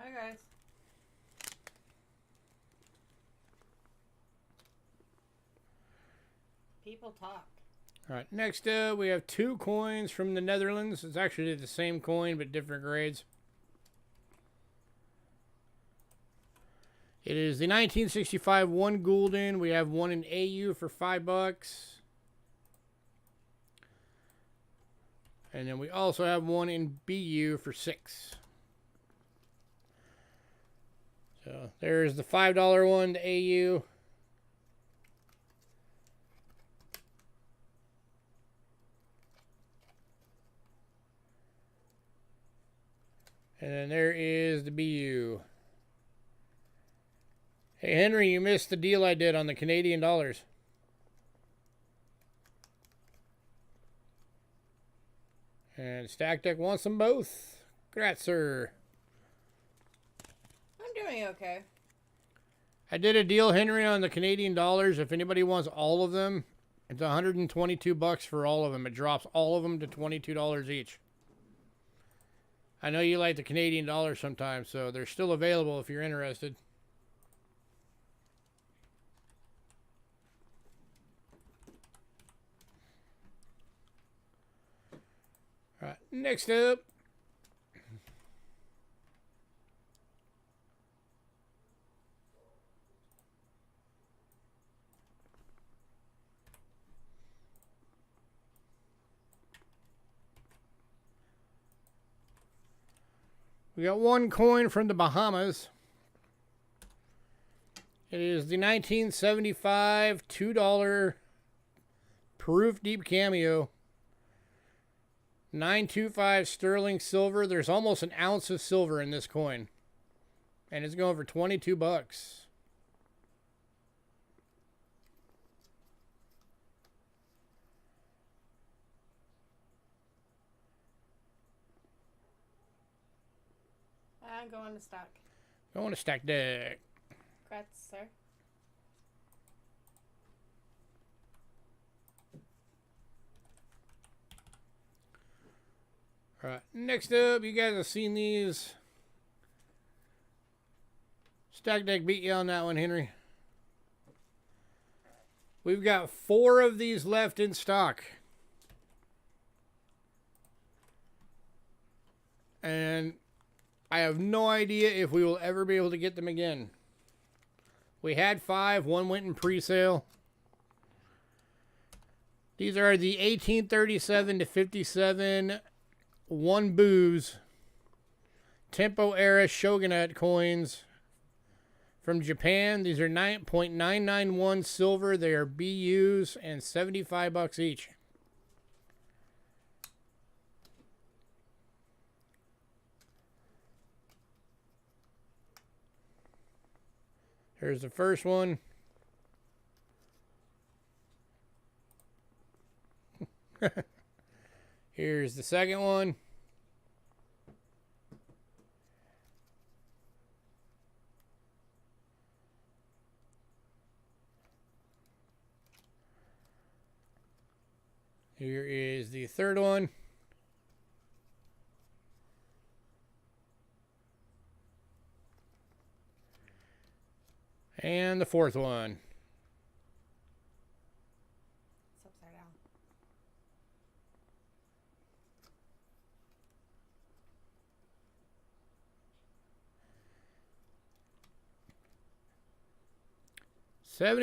Speaker 2: Hi, guys. People talk.
Speaker 1: All right, next up we have 2 coins from the Netherlands. It's actually the same coin but different grades. It is the 1965 1 gulden. We have one in AU for $5. And then we also have one in BU for $6. So there's the $5 one, the AU. And then there is the BU. Hey, Henry, you missed the deal I did on the Canadian dollars. And Stack Deck wants them both. Congrats, sir.
Speaker 2: I'm doing okay.
Speaker 1: I did a deal, Henry, on the Canadian dollars. If anybody wants all of them, it's $122 for all of them. It drops all of them to $22 each. I know you like the Canadian dollar sometimes, so they're still available if you're interested. All right, next up. We got 1 coin from the Bahamas. It is the 1975 $2 proof deep cameo. 925 sterling silver. There's almost an ounce of silver in this coin. And it's going for $22.
Speaker 2: I'm going to stock.
Speaker 1: Going to Stack Deck.
Speaker 2: Congrats, sir.
Speaker 1: All right, next up, you guys have seen these. Stack Deck beat you on that one, Henry. We've got 4 of these left in stock. And I have no idea if we will ever be able to get them again. We had 5. 1 went in pre-sale. These are the 1837 to 57 1 booze Tempo era Shogunate coins from Japan. These are 9.991 silver. They are BUs and $75 each. Here's the first one. Here's the second one. Here is the third one. And the fourth one.
Speaker 2: It's upside down.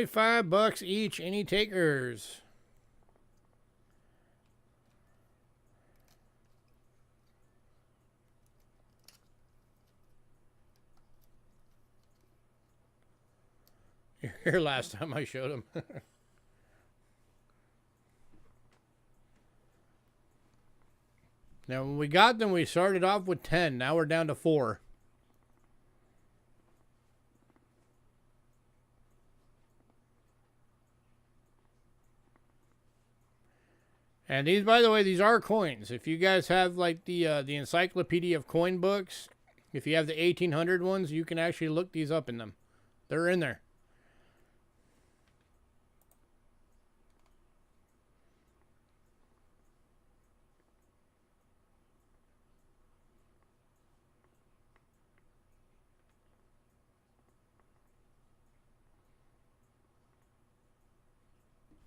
Speaker 1: $75 each. Any takers? Here last time I showed them. Now when we got them, we started off with 10. Now we're down to 4. And these, by the way, these are coins. If you guys have like the Encyclopedia of Coin books, if you have the 1800 ones, you can actually look these up in them. They're in there.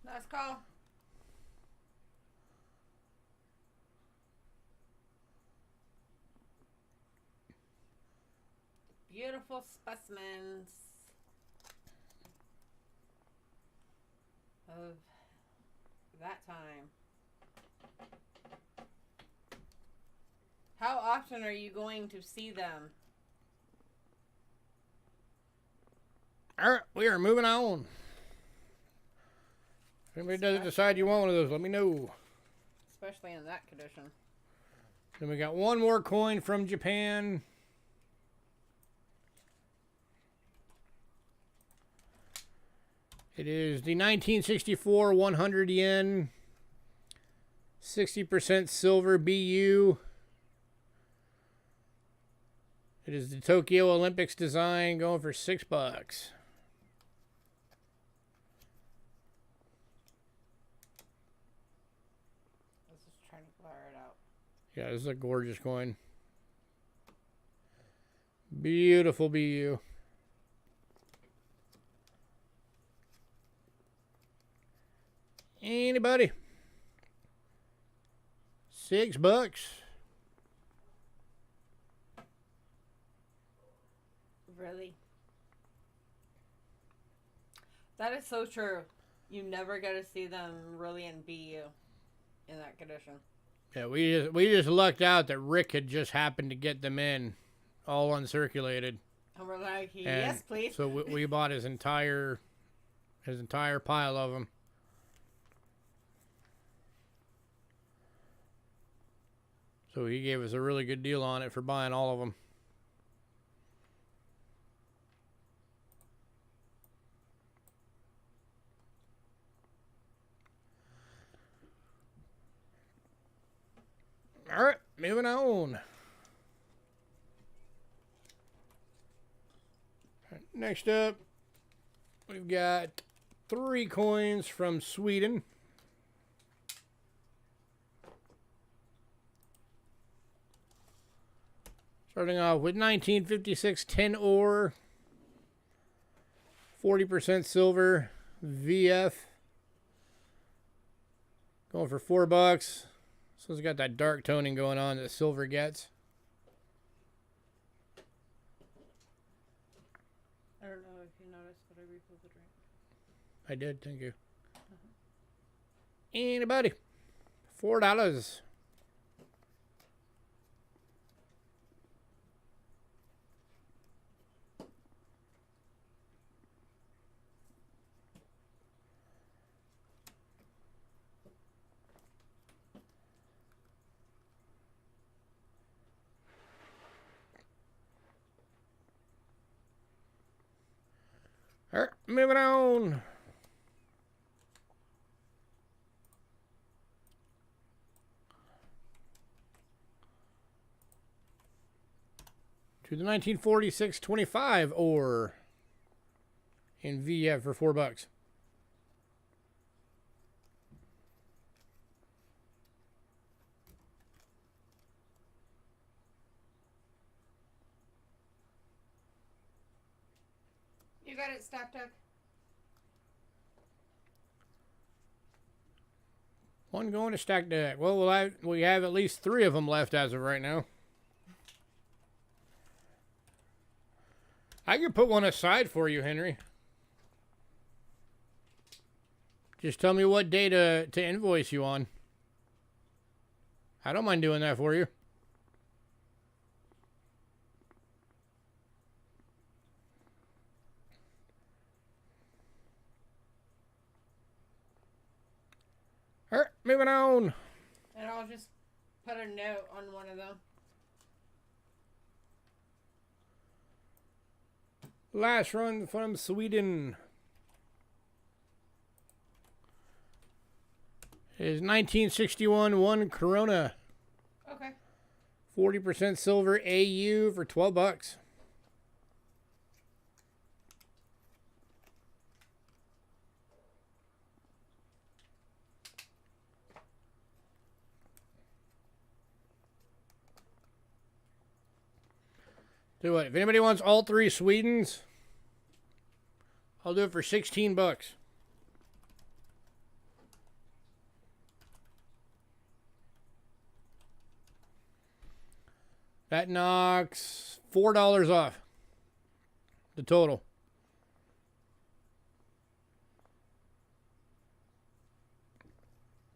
Speaker 2: Last call. Beautiful specimens of that time. How often are you going to see them?
Speaker 1: All right, we are moving on. If anybody doesn't decide you want one of those, let me know.
Speaker 2: Especially in that condition.
Speaker 1: Then we got one more coin from Japan. It is the 1964 100 yen, 60% silver BU. It is the Tokyo Olympics design, going for $6.
Speaker 2: I was just trying to blur it out.
Speaker 1: Yeah, this is a gorgeous coin. Beautiful BU. Anybody? $6.
Speaker 2: Really? That is so true. You never get to see them really in BU in that condition.
Speaker 1: Yeah, we just lucked out that Rick had just happened to get them in, all uncirculated.
Speaker 2: And we're like, yes, please.
Speaker 1: So we bought his entire pile of them. So he gave us a really good deal on it for buying all of them. All right, moving on. Next up, we've got 3 coins from Sweden. Starting off with 1956 10 ore, 40% silver, VF. Going for $4. So it's got that dark toning going on that silver gets.
Speaker 2: I don't know if you noticed, but I refilled the drink.
Speaker 1: I did, thank you. Anybody? $4. Alright, moving on. To the 1946 25 ore in VF for $4.
Speaker 2: You got it, Stock Duck.
Speaker 1: One going to stack deck. Well, we have at least 3 of them left as of right now. I could put one aside for you, Henry. Just tell me what day to invoice you on. I don't mind doing that for you. All right, moving on.
Speaker 2: And I'll just put a note on one of them.
Speaker 1: Last run from Sweden is 1961 1 Corona.
Speaker 2: Okay.
Speaker 1: 40% silver AU for $12. Do what? If anybody wants all 3 Swedens, I'll do it for $16. That knocks $4 off the total.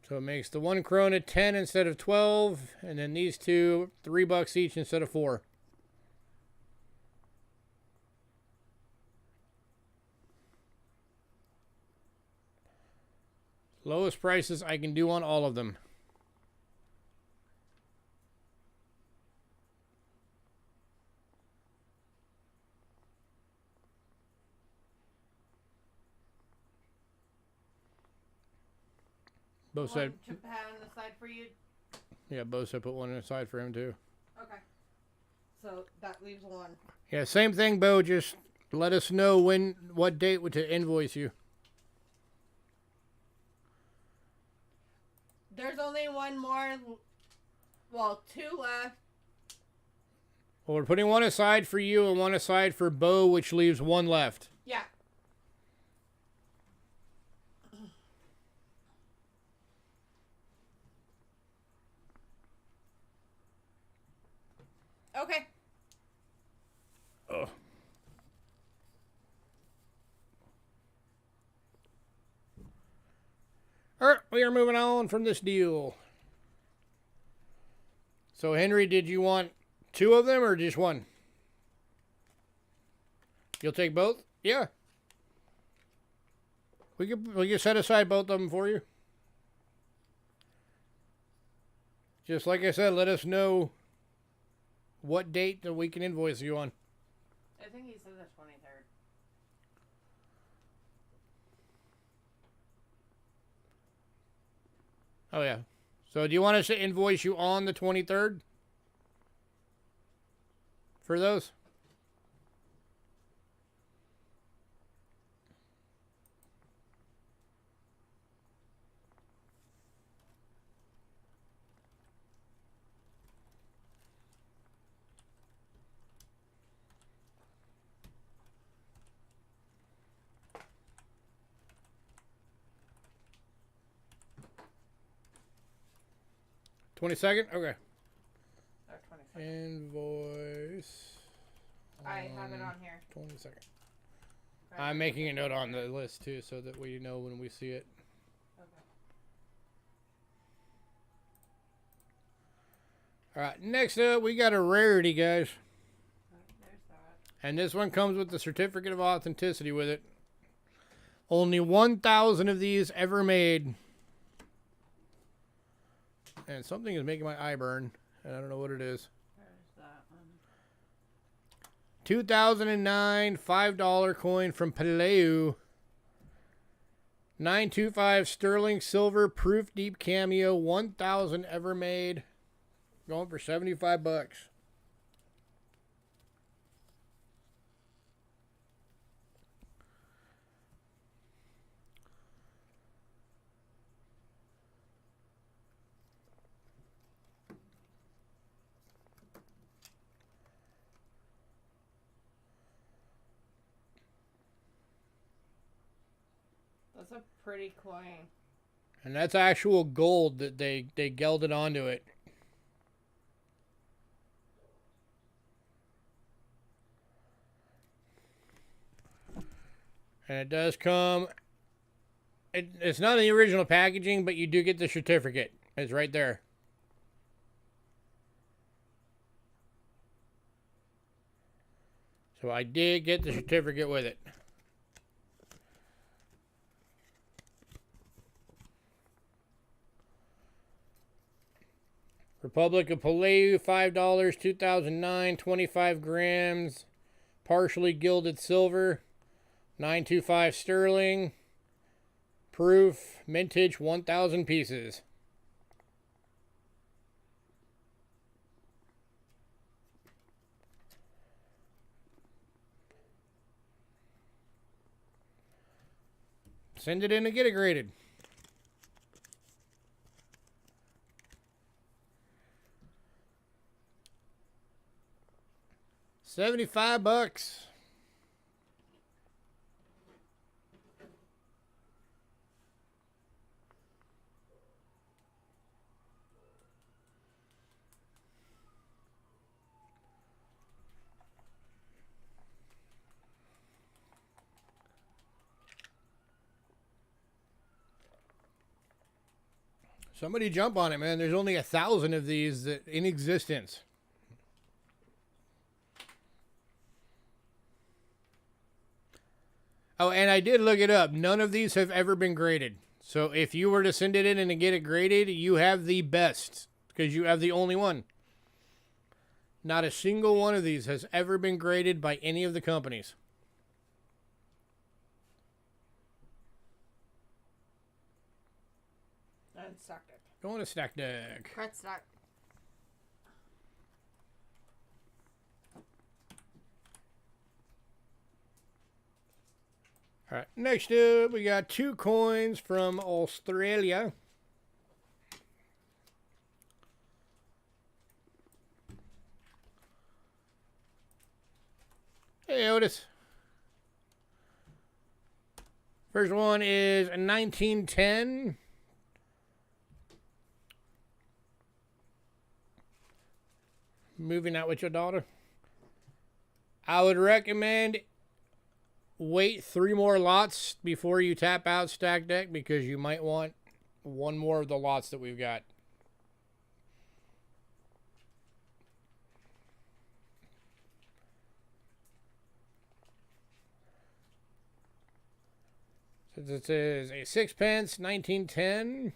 Speaker 1: So it makes the 1 Corona 10 instead of 12, and then these two $3 each instead of 4. Lowest prices I can do on all of them. Both said.
Speaker 2: Japan aside for you.
Speaker 1: Yeah, both said put one aside for him too.
Speaker 2: Okay. So that leaves 1.
Speaker 1: Yeah, same thing, Bo. Just let us know what date to invoice you.
Speaker 2: There's only 1 more. Well, 2 left.
Speaker 1: Well, we're putting 1 aside for you and 1 aside for Bo, which leaves 1 left.
Speaker 2: Yeah. Okay.
Speaker 1: Oh. All right, we are moving on from this deal. So, Henry, did you want 2 of them or just 1? You'll take both? Yeah. We can set aside both of them for you. Just like I said, let us know what date that we can invoice you on.
Speaker 2: I think he said the 23rd.
Speaker 1: Oh, yeah. So do you want us to invoice you on the 23rd? For those? $22nd? Okay.
Speaker 2: Or 22nd.
Speaker 1: Invoice.
Speaker 2: I have it on here.
Speaker 1: 22nd.
Speaker 2: Right.
Speaker 1: I'm making a note on the list too so that we know when we see it.
Speaker 2: Okay.
Speaker 1: Alright, next up we got a rarity, guys.
Speaker 2: There's that.
Speaker 1: And this one comes with the certificate of authenticity with it. Only 1,000 of these ever made. And something is making my eye burn. And I don't know what it is.
Speaker 2: There's that one.
Speaker 1: 2009 $5 coin from Palau. 925 sterling silver proof deep cameo, 1,000 ever made. Going for 75 bucks.
Speaker 2: That's a pretty coin.
Speaker 1: And that's actual gold that they gelded onto it. And it does come... It's not in the original packaging, but you do get the certificate. It's right there. So I did get the certificate with it. Republic of Palau, $5, 2009, 25 grams, partially gilded silver, 925 sterling, proof, mintage, 1,000 pieces. Send it in and get it graded. $75. Somebody jump on it, man. There's only 1,000 of these that in existence. Oh, and I did look it up. None of these have ever been graded. So if you were to send it in and get it graded, you have the best because you have the only one. Not a single one of these has ever been graded by any of the companies.
Speaker 2: And stack deck.
Speaker 1: Going to stack deck.
Speaker 2: Cred stack.
Speaker 1: All right, next up, we got 2 coins from Australia. Hey, Otis. First one is 1910. Moving out with your daughter. I would recommend wait 3 more lots before you tap out stack deck because you might want one more of the lots that we've got. Since it says a 6-pence, 1910.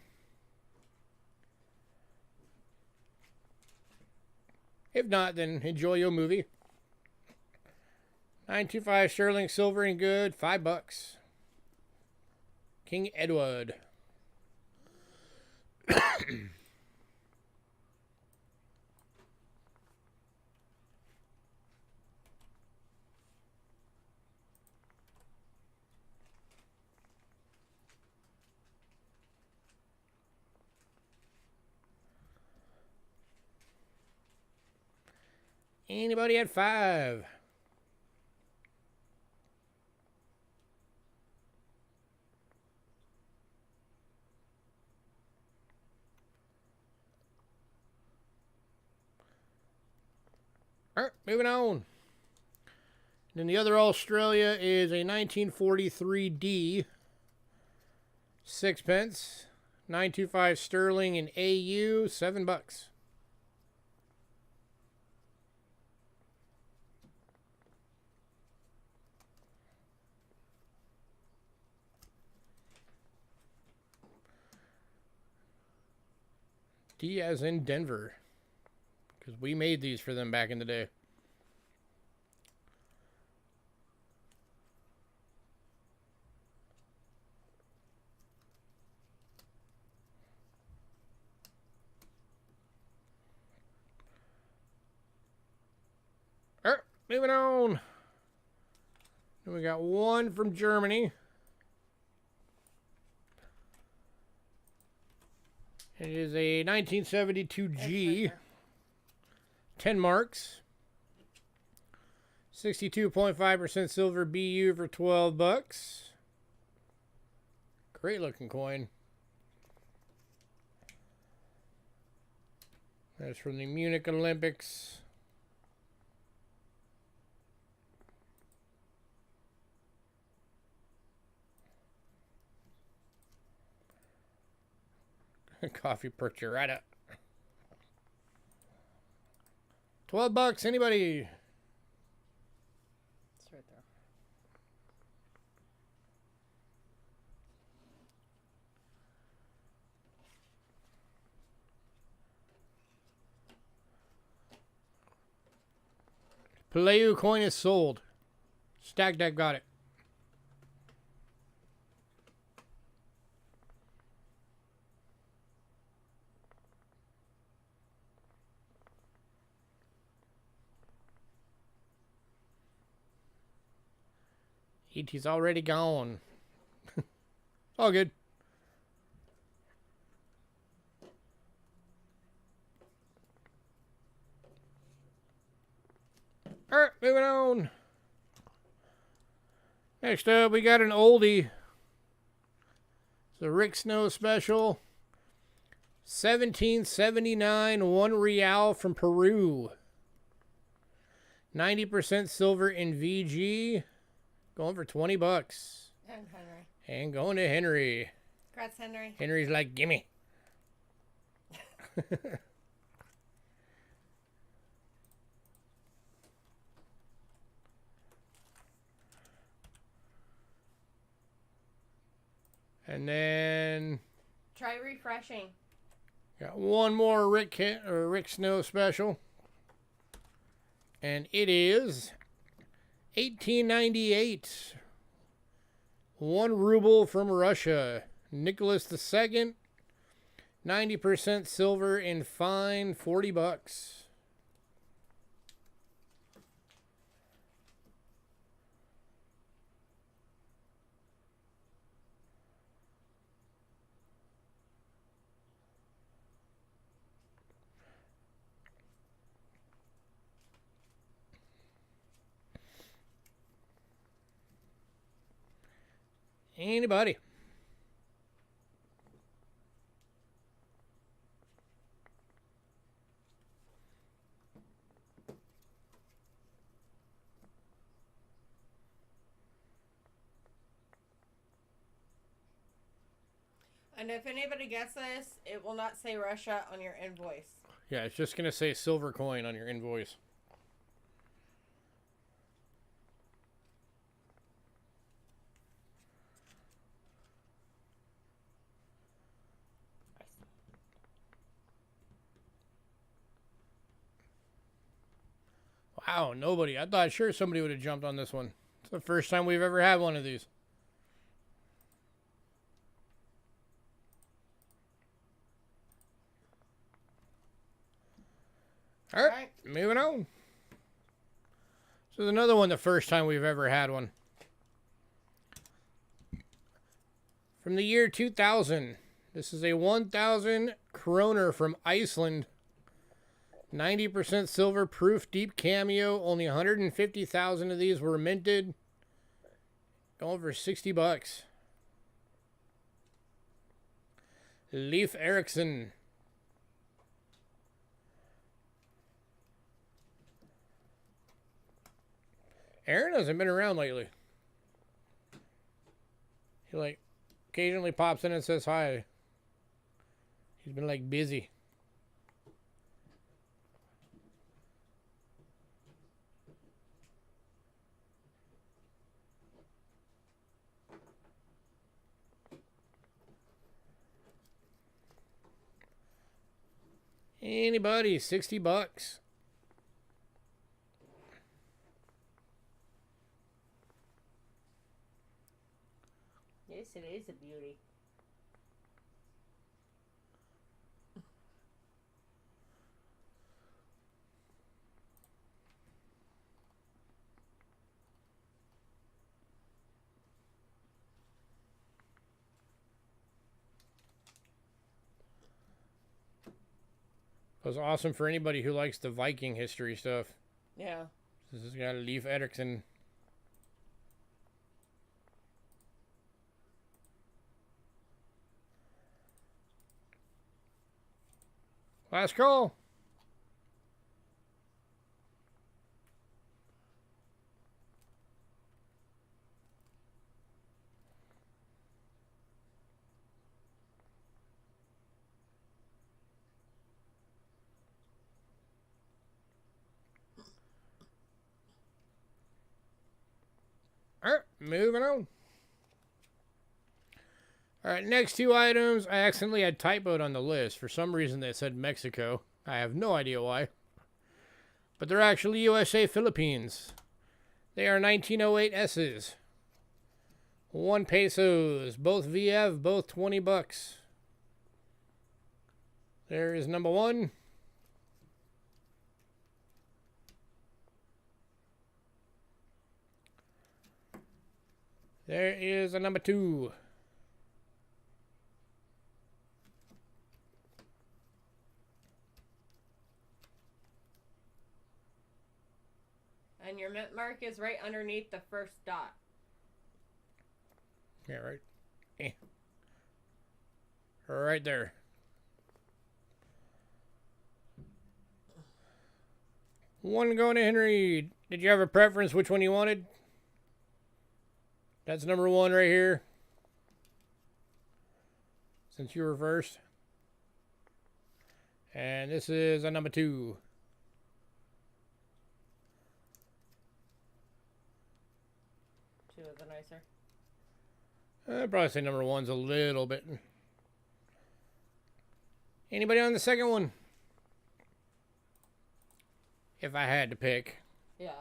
Speaker 1: If not, then enjoy your movie. 925 sterling silver and good, $5. King Edward. Anybody at 5? All right, moving on. Then the other Australia is a 1943D, 6-pence, 925 sterling in AU, $7. D as in Denver. Because we made these for them back in the day. moving on. Then we got one from Germany. It is a 1972 G. 10 marks. 62.5% silver BU for 12 bucks. Great looking coin. That's from the Munich Olympics. Coffee percher right up. 12 bucks, anybody?
Speaker 2: It's right there.
Speaker 1: Paleu coin is sold. Stack Deck got it. ET's already gone. All good. Alright, moving on. Next up, we got an oldie. It's a Rick Snow special. 1779, 1 real from Peru. 90% silver in VG. Going for 20 bucks.
Speaker 2: And Henry.
Speaker 1: And going to Henry.
Speaker 2: Congrats, Henry.
Speaker 1: Henry's like, gimme. And then
Speaker 2: Try refreshing.
Speaker 1: got one more Rick Snow special. And it is 1898. 1 ruble from Russia. Nicholas II. 90% silver in fine, 40 bucks. Anybody?
Speaker 2: And if anybody gets this, it will not say Russia on your invoice.
Speaker 1: Yeah, it's just going to say silver coin on your invoice. Wow, nobody. I thought sure somebody would have jumped on this one. It's the first time we've ever had one of these. All right, moving on. This is another one, the first time we've ever had one. From the year 2000. This is a 1,000 kroner from Iceland. 90% silver, proof, deep cameo. Only 150,000 of these were minted. Going for 60 bucks. Leif Erikson. Aaron hasn't been around lately. He like occasionally pops in and says hi. He's been like busy. Anybody, 60 bucks.
Speaker 2: Yes, it is a beauty.
Speaker 1: It was awesome for anybody who likes the Viking history stuff.
Speaker 2: Yeah.
Speaker 1: This has got Leif Erikson. Last call. Alright, moving on. Alright, next two items. I accidentally had typoed on the list. For some reason they said Mexico. I have no idea why. But they're actually USA Philippines. They are 1908 S's. 1 pesos. Both VF, both 20 bucks. There is number 1. There is a number 2.
Speaker 2: And your mint mark is right underneath the first dot.
Speaker 1: Yeah, right. Right there. One going to Henry. Did you have a preference which one you wanted? That's number 1 right here. Since you were first. And this is a number 2.
Speaker 2: Two is a nicer.
Speaker 1: I'd probably say number 1's a little bit. Anybody on the second one? If I had to pick.
Speaker 2: Yeah.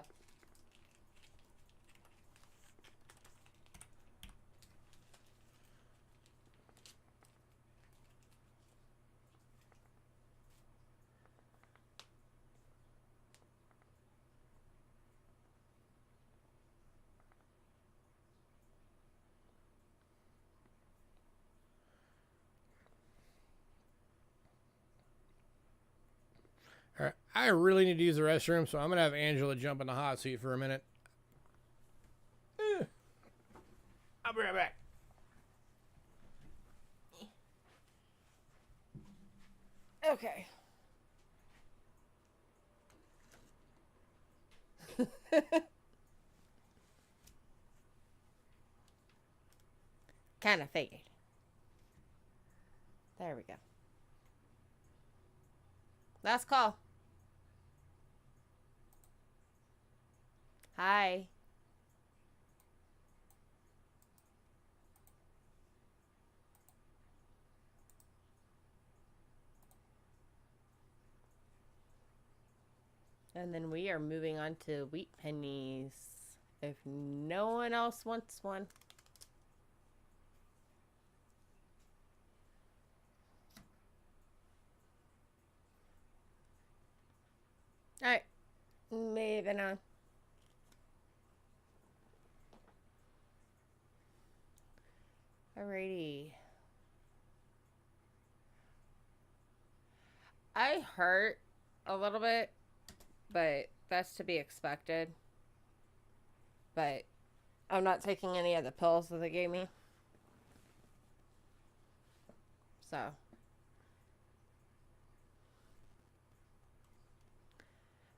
Speaker 1: All right, I really need to use the restroom, so I'm going to have Angela jump in the hot seat for a minute. I'll be right back.
Speaker 2: Okay. Kind of figured. There we go. Last call. Hi. And then we are moving on to wheat pennies. If no one else wants one. Alright. Moving on. Alrighty. I hurt a little bit, but that's to be expected. But I'm not taking any of the pills that they gave me. So.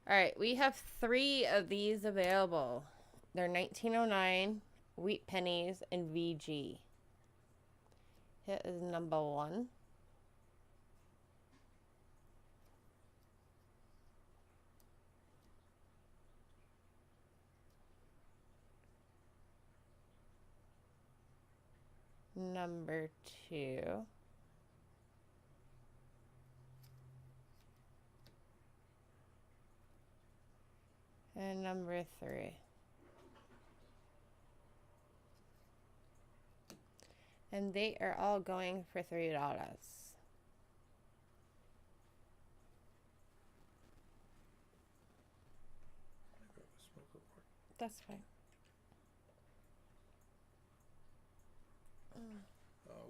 Speaker 2: Alright, we have 3 of these available. They're 1909, wheat pennies, and VG. Here is number 1. Number 2. And number 3. And they are all going for $3. That's fine.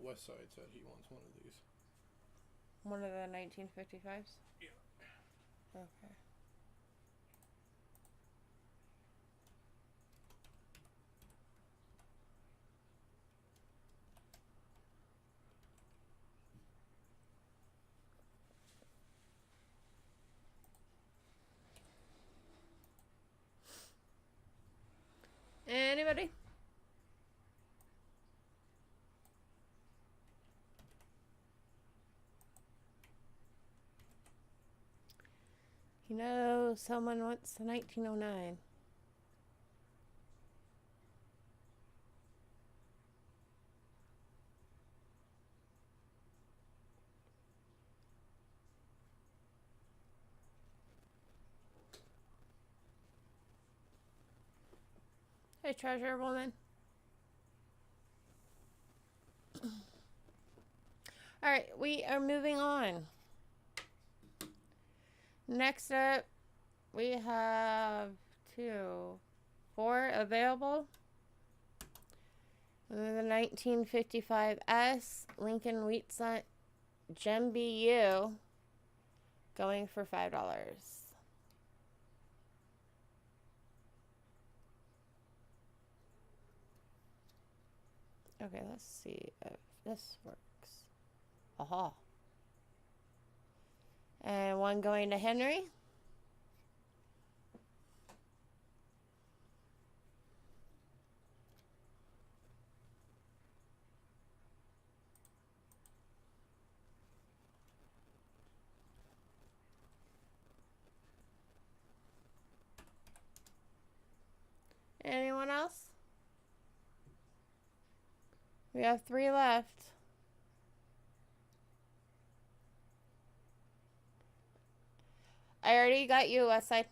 Speaker 1: West Side said he wants one of these.
Speaker 2: One of the 1955s?
Speaker 1: Yeah.
Speaker 2: Okay. Anybody? You know, someone wants the 1909. Hey, treasure woman. Alright, we are moving on. Next up, we have 4 available. The 1955S Lincoln Wheatcent Gem BU going for $5. Okay, let's see if this works. Aha. And one going to Henry. Anyone else? We have 3 left. I already got you, Westside.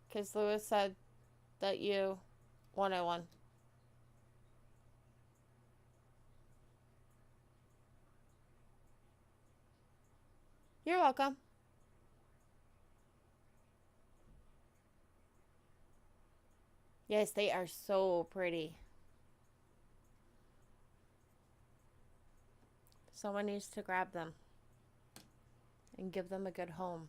Speaker 2: Because Lewis said that you wanted one. You're welcome. Yes, they are so pretty. Someone needs to grab them and give them a good home.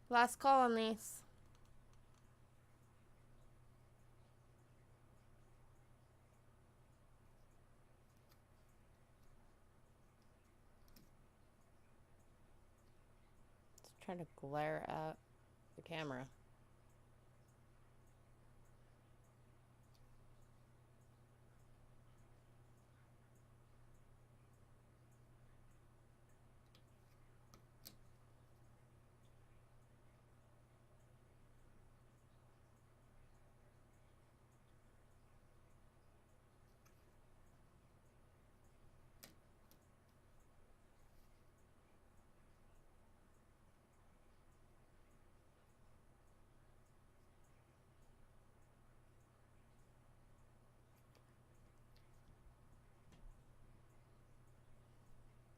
Speaker 2: Last call on these. Just trying to glare at the camera.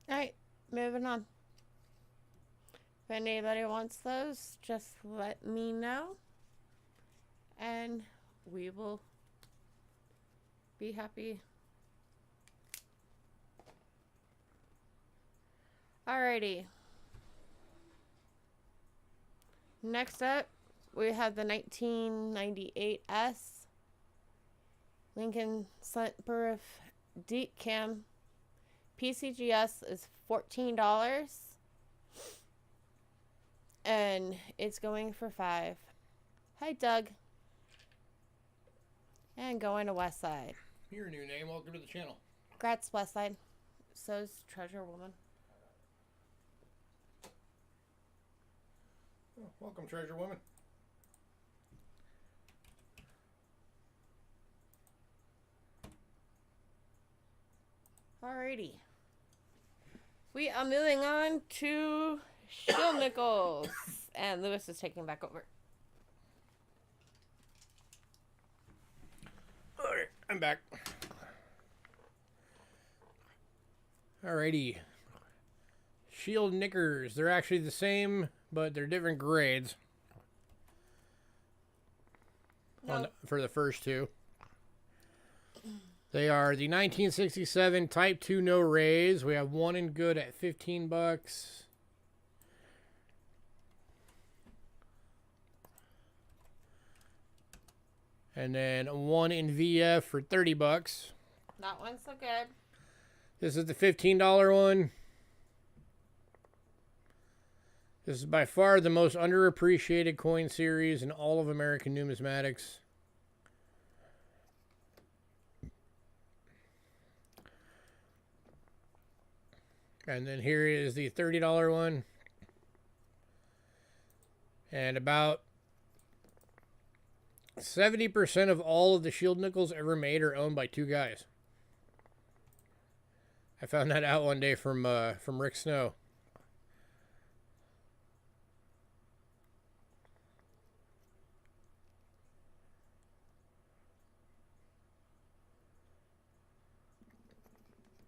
Speaker 2: Alright, moving on. If anybody wants those, just let me know. And we will be happy. Alrighty. Next up, we have the 1998S Lincoln Sunproof Deep Cam. PCGS is $14. And it's going for $5. Hi, Doug. And going to Westside.
Speaker 1: Your new name. Welcome to the channel.
Speaker 2: Congrats, Westside. So's Treasure Woman.
Speaker 1: Oh, welcome, Treasure Woman.
Speaker 2: Alrighty. We are moving on to Shield Nickels. And Lewis is taking back over.
Speaker 1: Alright, I'm back. Alrighty. Shield Knickers. They're actually the same, but they're different grades.
Speaker 2: No.
Speaker 1: For the first two. They are the 1967 Type 2 No Rays. We have one in good at $15. And then one in VF for $30.
Speaker 2: That one's so good.
Speaker 1: This is the $15 one. This is by far the most underappreciated coin series in all of American numismatics. And then here is the $30 one. And about 70% of all of the shield nickels ever made are owned by two guys. I found that out one day from Rick Snow.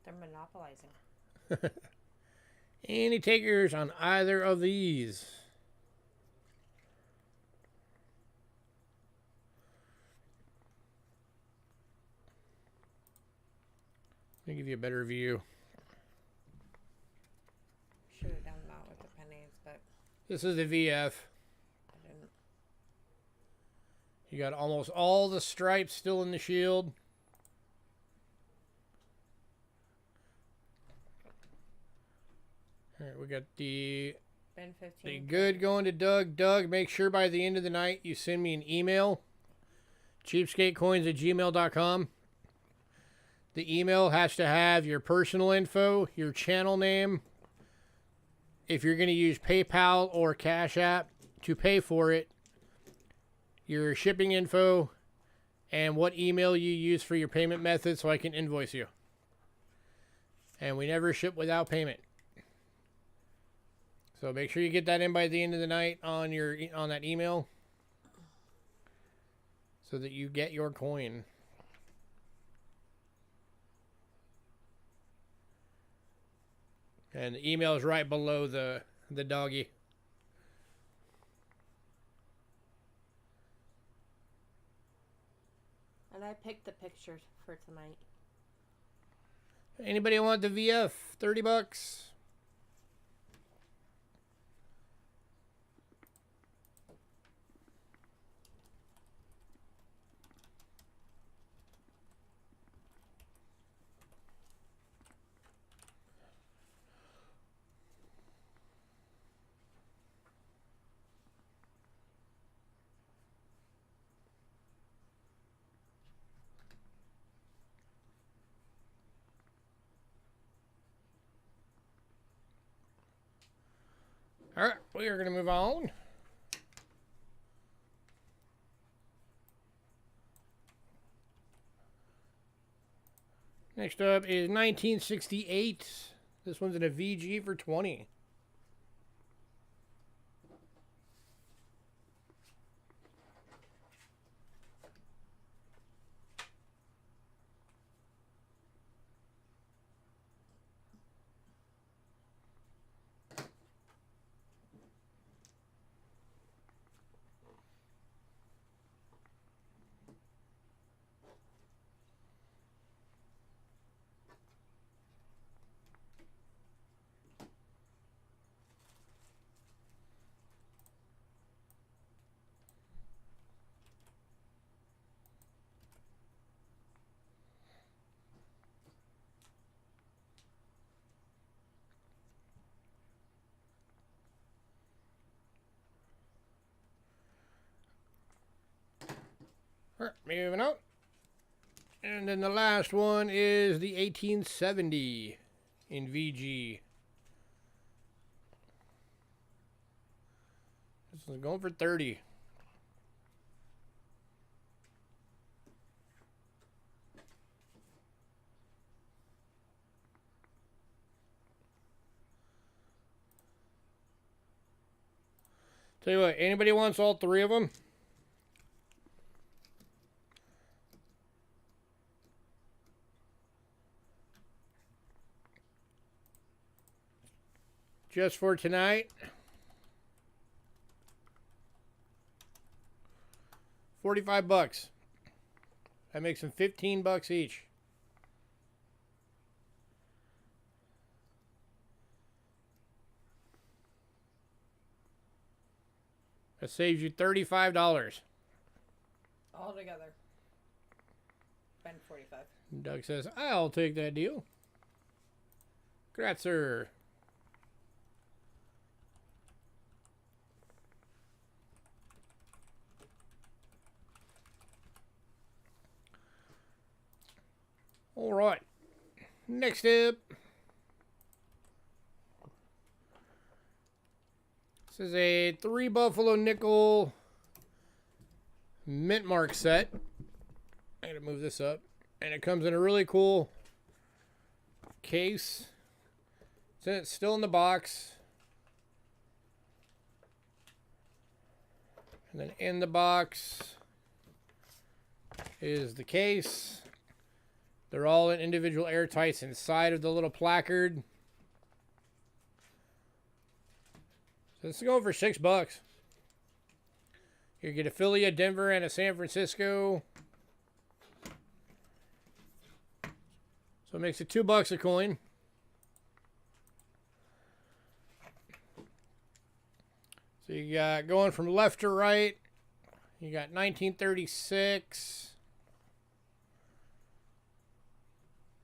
Speaker 2: They're monopolizing.
Speaker 1: Any takers on either of these? Let me give you a better view.
Speaker 2: Should have done that with the pennies, but
Speaker 1: This is the VF.
Speaker 2: I didn't.
Speaker 1: You got almost all the stripes still in the shield. All right, we got the
Speaker 2: Ben 15.
Speaker 1: good going to Doug. Doug, make sure by the end of the night you send me an email. cheapskatecoins@gmail.com. The email has to have your personal info, your channel name. If you're going to use PayPal or Cash App to pay for it, your shipping info, and what email you use for your payment method so I can invoice you. And we never ship without payment. So make sure you get that in by the end of the night on that email so that you get your coin. And the email is right below the doggy.
Speaker 2: And I picked the pictures for tonight.
Speaker 1: Anybody want the VF? $30. All right, we are going to move on. Next up is 1968. This one's in a VG for 20. All right, moving on. And then the last one is the 1870 in VG. This is going for 30. Tell you what, anybody wants all three of them? Just for tonight, 45 bucks. That makes them 15 bucks each. That saves you $35.
Speaker 2: All together. Spend 45.
Speaker 1: Doug says, I'll take that deal. Congrats, sir. All right. Next up. This is a 3 Buffalo nickel mint mark set. I gotta move this up. And it comes in a really cool case. It's still in the box. And then in the box is the case. They're all in individual airtights inside of the little placard. So this is going for $6. You get a Philly, a Denver, and a San Francisco. So it makes it $2 a coin. So you got going from left to right. You got 1936,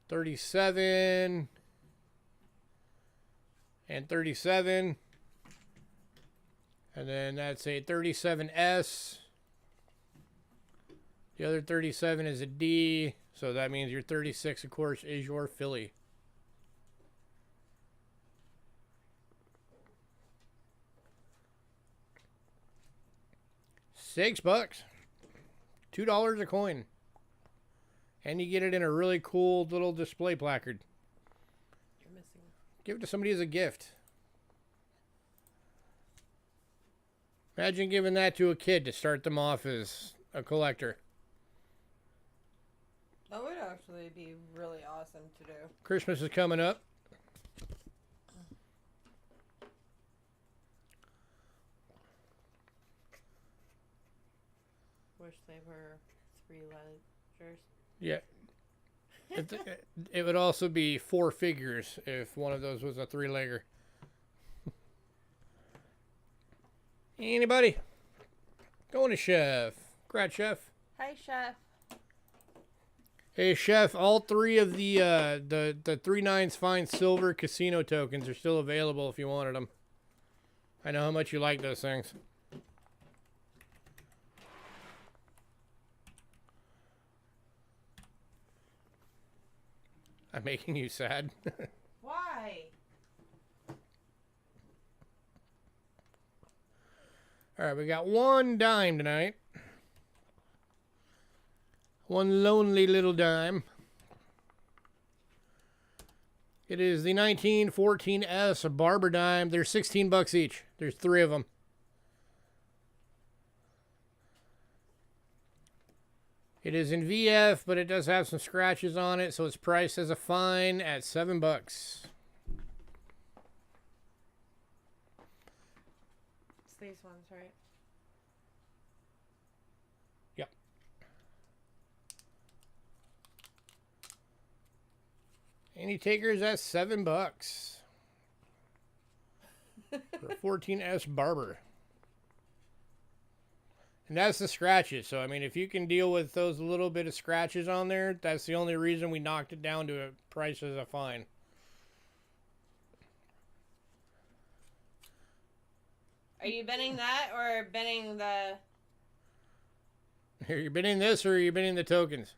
Speaker 1: 37, and 37. And then that's a 37S. The other 37 is a D. So that means your 36, of course, is your Philly. $6. $2 a coin. And you get it in a really cool little display placard.
Speaker 2: You're missing.
Speaker 1: Give it to somebody as a gift. Imagine giving that to a kid to start them off as a collector.
Speaker 2: That would actually be really awesome to do.
Speaker 1: Christmas is coming up.
Speaker 2: Wish they were 3 ledgers.
Speaker 1: Yeah. It would also be 4 figures if one of those was a 3-legger. Anybody? Going to Chef. Congrats, Chef.
Speaker 2: Hi, Chef.
Speaker 1: Hey, Chef, all 3 of the 3 nines fine silver casino tokens are still available if you wanted them. I know how much you like those things. I'm making you sad.
Speaker 2: Why?
Speaker 1: All right, we got 1 dime tonight. 1 lonely little dime. It is the 1914S Barber dime. They're 16 bucks each. There's 3 of them. It is in VF, but it does have some scratches on it, so it's priced as a fine at $7.
Speaker 2: It's these ones, right?
Speaker 1: Yep. Any takers at $7 for a 14S Barber. And that's the scratches. So, I mean, if you can deal with those little bit of scratches on there, that's the only reason we knocked it down to a price as a fine.
Speaker 2: Are you bidding that or bidding the...
Speaker 1: Are you bidding this or are you bidding the tokens?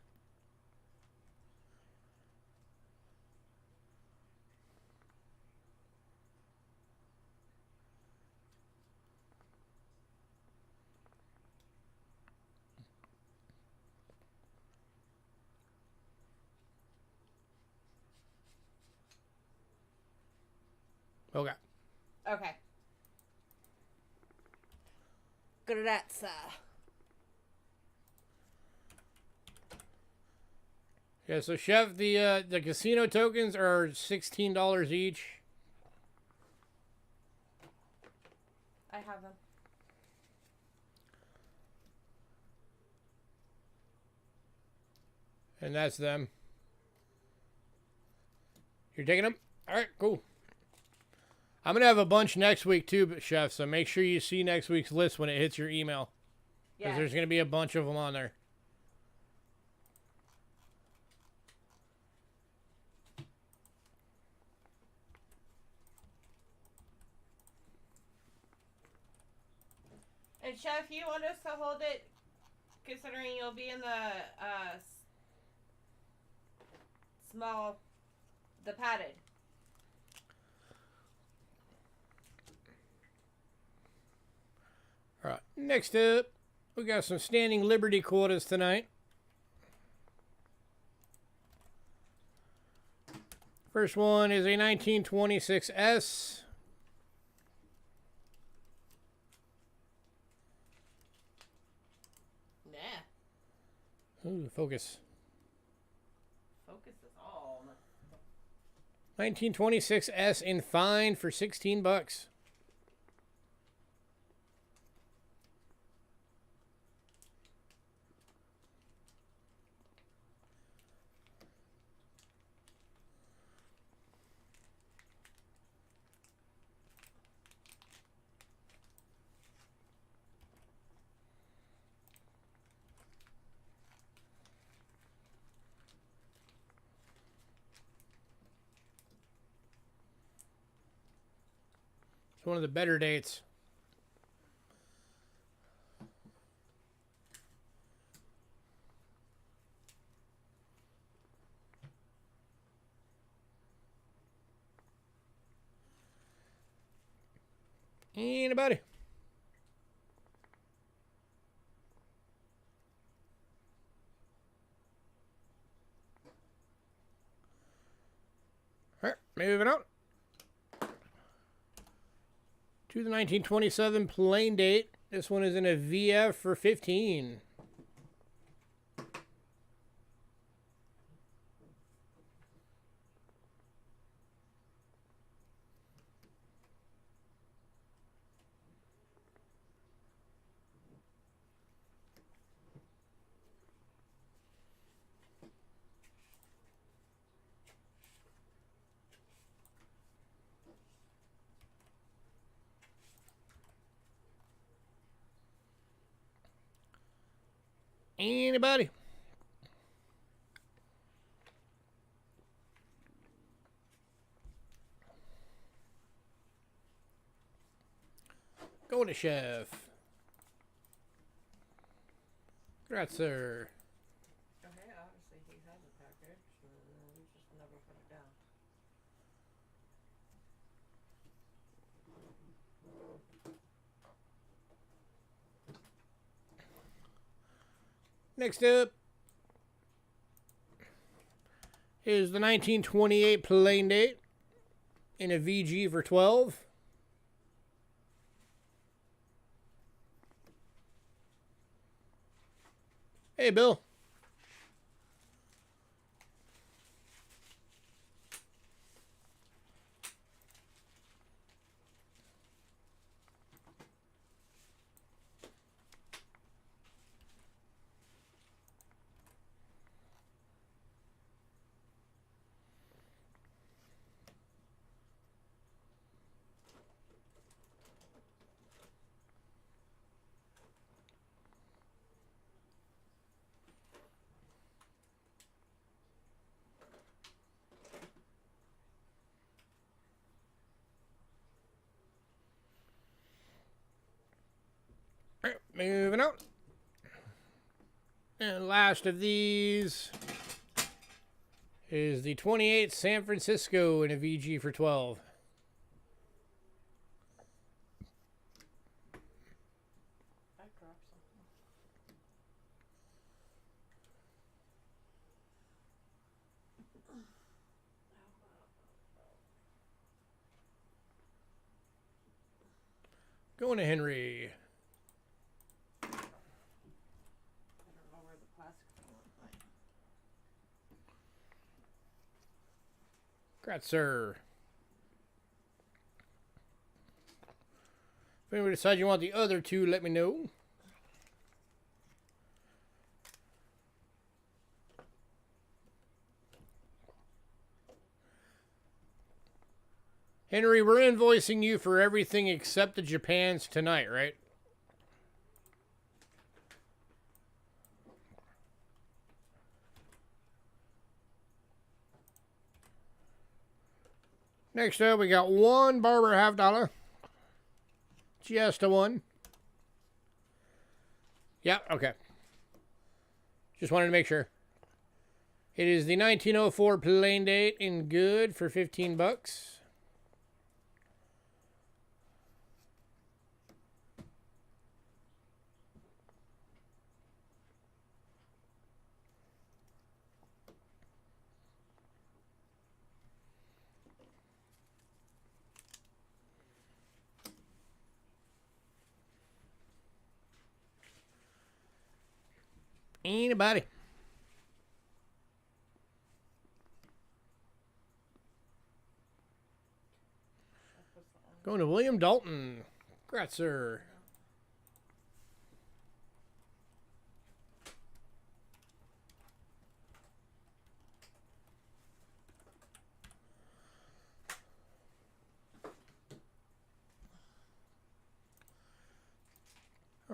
Speaker 1: Okay.
Speaker 2: Okay. Grazie.
Speaker 1: Yeah, so Chef, the casino tokens are $16 each.
Speaker 2: I have them.
Speaker 1: And that's them. You're taking them? All right, cool. I'm going to have a bunch next week too, Chef, so make sure you see next week's list when it hits your email. Because there's going to be a bunch of them on there.
Speaker 2: And Chef, you want us to hold it, considering you'll be in the the padded.
Speaker 1: All right, next up, we got some standing Liberty quotas tonight. First one is a 1926S.
Speaker 2: Nah.
Speaker 1: Ooh, focus.
Speaker 2: Focus is all.
Speaker 1: 1926S in fine for $16. It's one of the better dates. Anybody? All right, moving on to the 1927 plain date. This one is in a VF for 15. Anybody? Go to Chef. Congrats, sir.
Speaker 2: Okay, obviously he has a package, so we just never put it down.
Speaker 1: Next up is the 1928 plain date in a VG for 12. Hey, Bill. All right, moving on. And last of these is the 28 San Francisco in a VG for 12.
Speaker 2: I dropped something.
Speaker 1: Going to Henry.
Speaker 2: I don't know where the plastic thing went.
Speaker 1: Congrats, sir. If anybody decides you want the other two, let me know. Henry, we're invoicing you for everything except the Japans tonight, right? Next up, we got one Barber $50. Just a one. Yeah, okay. Just wanted to make sure. It is the 1904 plain date in good for 15 bucks. Anybody? Going to William Dalton. Congrats, sir.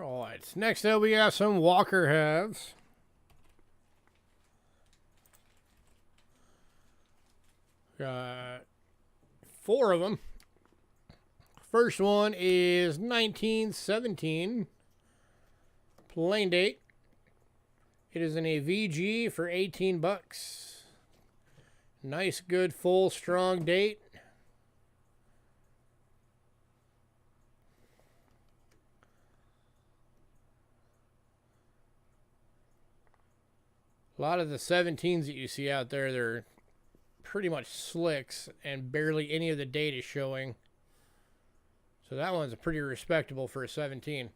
Speaker 1: All right. Next up, we got some Walker halves. Got 4 of them. First one is 1917. Plain date. It is in a VG for 18 bucks. Nice, good, full, strong date. A lot of the 17s that you see out there, they're pretty much slicks and barely any of the date is showing. So that one's pretty respectable for a 17.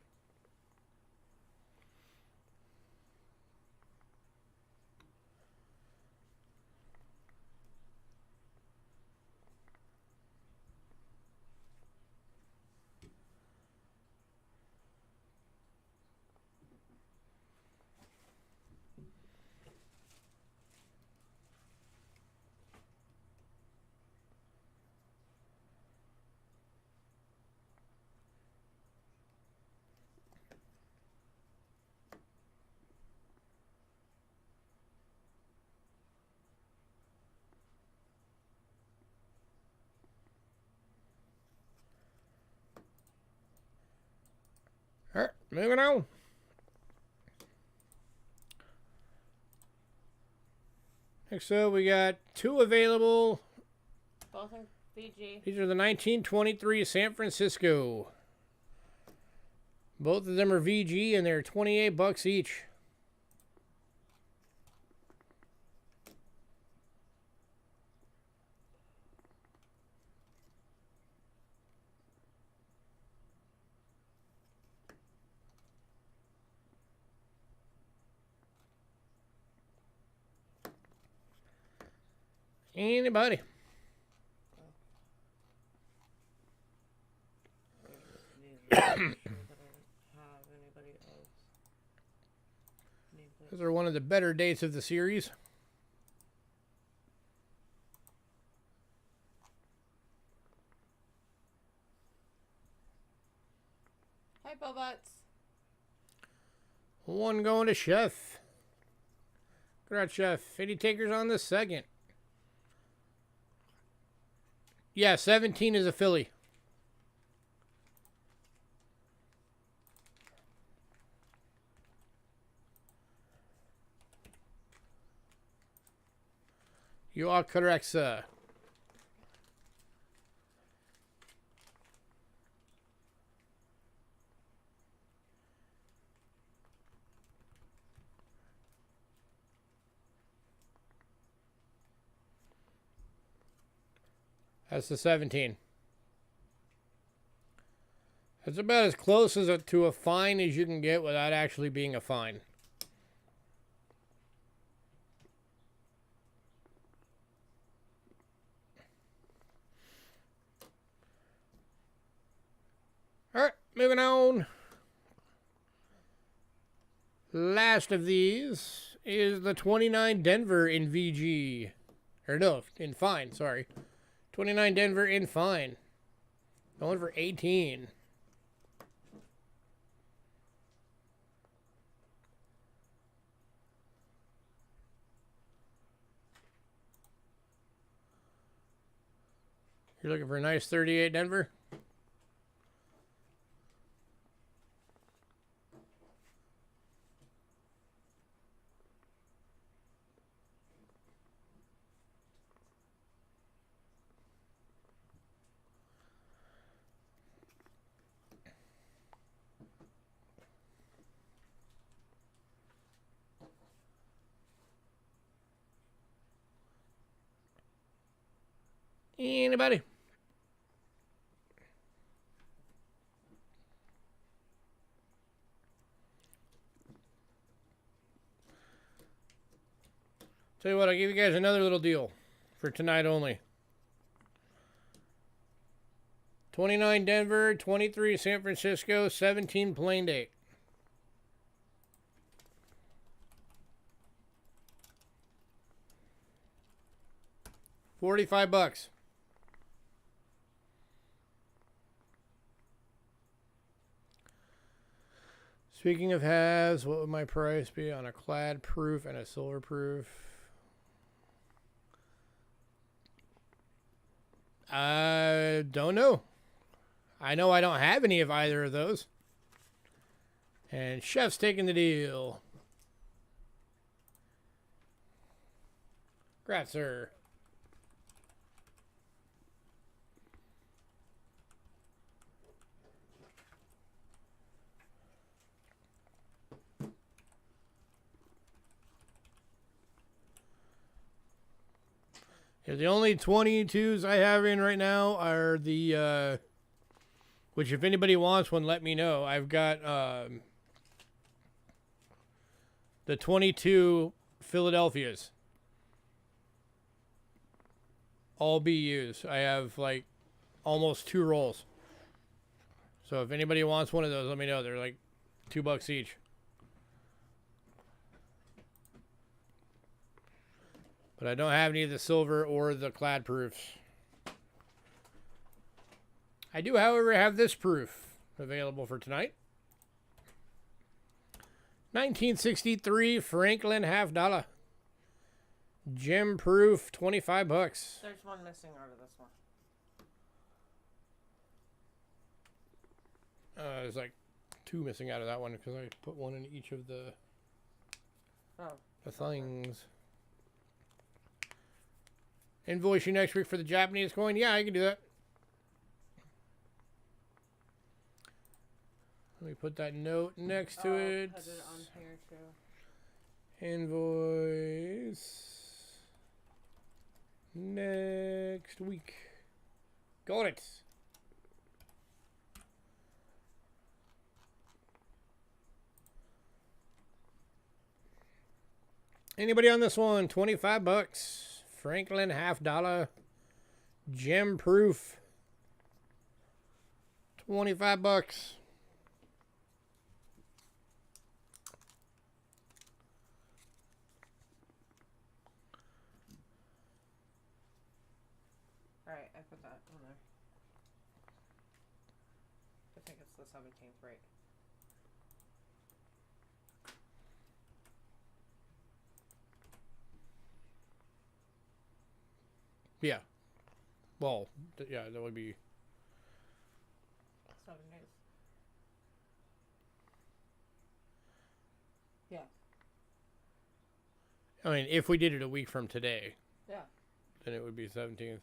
Speaker 1: All right, moving on. Next up, we got 2 available.
Speaker 2: Both in VG.
Speaker 1: These are the 1923 San Francisco. Both of them are VG and they're 28 bucks each. Anybody? Those are one of the better dates of the series.
Speaker 2: Hi, Bobots.
Speaker 1: One going to Chef. Congrats, Chef. Any takers on the second? Yeah, 17 is a Philly. You are correct, sir. That's the 17. That's about as close as to a fine as you can get without actually being a fine. Alright, moving on. Last of these is the 29 Denver in VG. Or no, in fine, sorry. 29 Denver in fine. Going for 18. You're looking for a nice 38 Denver? Anybody? Tell you what, I'll give you guys another little deal for tonight only. 29 Denver, 23 San Francisco, 17 plain date. $45. Speaking of halves, what would my price be on a clad proof and a silver proof? I don't know. I know I don't have any of either of those. And Chef's taking the deal. Congrats, sir. Yeah, the only 22s I have in right now are the, which if anybody wants one, let me know. I've got the 22 Philadelphias. All BUs. I have like almost 2 rolls. So if anybody wants one of those, let me know. They're like $2 each. But I don't have any of the silver or the clad proofs. I do, however, have this proof available for tonight. 1963 Franklin $half. Gem proof, $25.
Speaker 2: There's one missing out of this one.
Speaker 1: There's like 2 missing out of that one because I put one in each of the things. Invoice you next week for the Japanese coin? Yeah, I can do that. Let me put that note next to it.
Speaker 2: Put it on here too.
Speaker 1: Invoice next week. Got it. Anybody on this one? $25. Franklin $half. Gem proof. $25.
Speaker 2: Alright, I put that on there. I think it's the 17th, right?
Speaker 1: Yeah. Well, yeah, that would be
Speaker 2: 7 days. Yeah.
Speaker 1: I mean, if we did it a week from today,
Speaker 2: Yeah.
Speaker 1: then it would be 17th.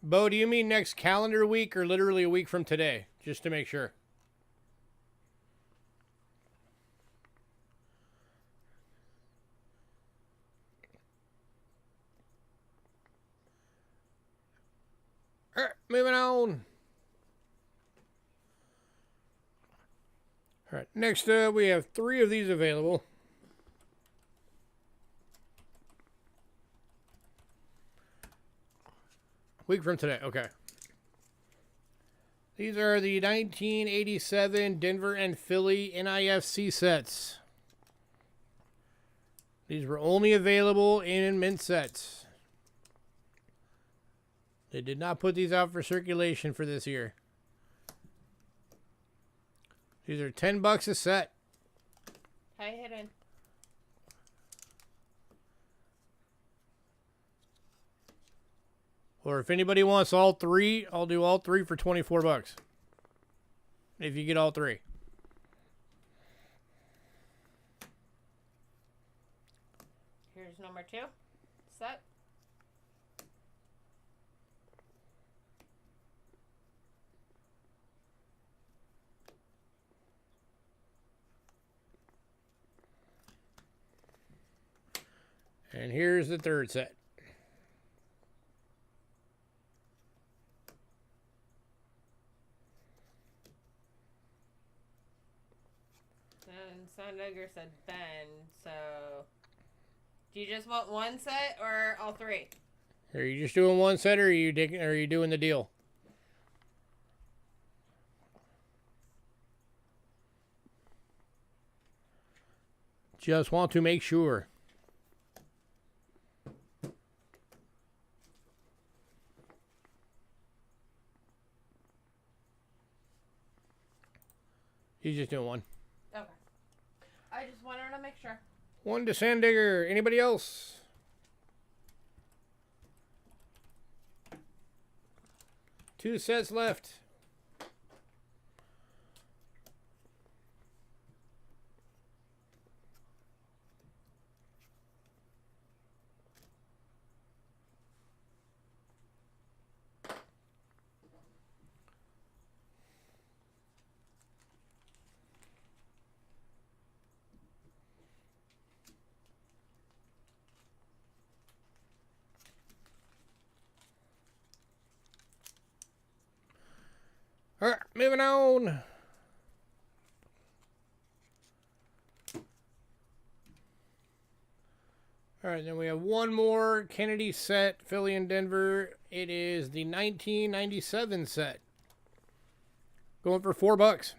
Speaker 1: Bo, do you mean next calendar week or literally a week from today? Just to make sure. All right, moving on. All right, next up, we have 3 of these available. Week from today, okay. These are the 1987 Denver and Philly NIFC sets. These were only available in mint sets. They did not put these out for circulation for this year. These are $10 a set.
Speaker 2: Hi, hidden.
Speaker 1: Or if anybody wants all three, I'll do all three for $24. If you get all three.
Speaker 2: Here's number 2. Set.
Speaker 1: And here's the third set.
Speaker 2: And Sundigger said Ben, so do you just want one set or all three?
Speaker 1: Are you just doing one set, or are you doing the deal? Just want to make sure. He's just doing one.
Speaker 2: Okay. I just wanted to make sure.
Speaker 1: One to Sandigger. Anybody else? Two sets left. All right, moving on. All right, then we have one more Kennedy set, Philly and Denver. It is the 1997 set. Going for $4.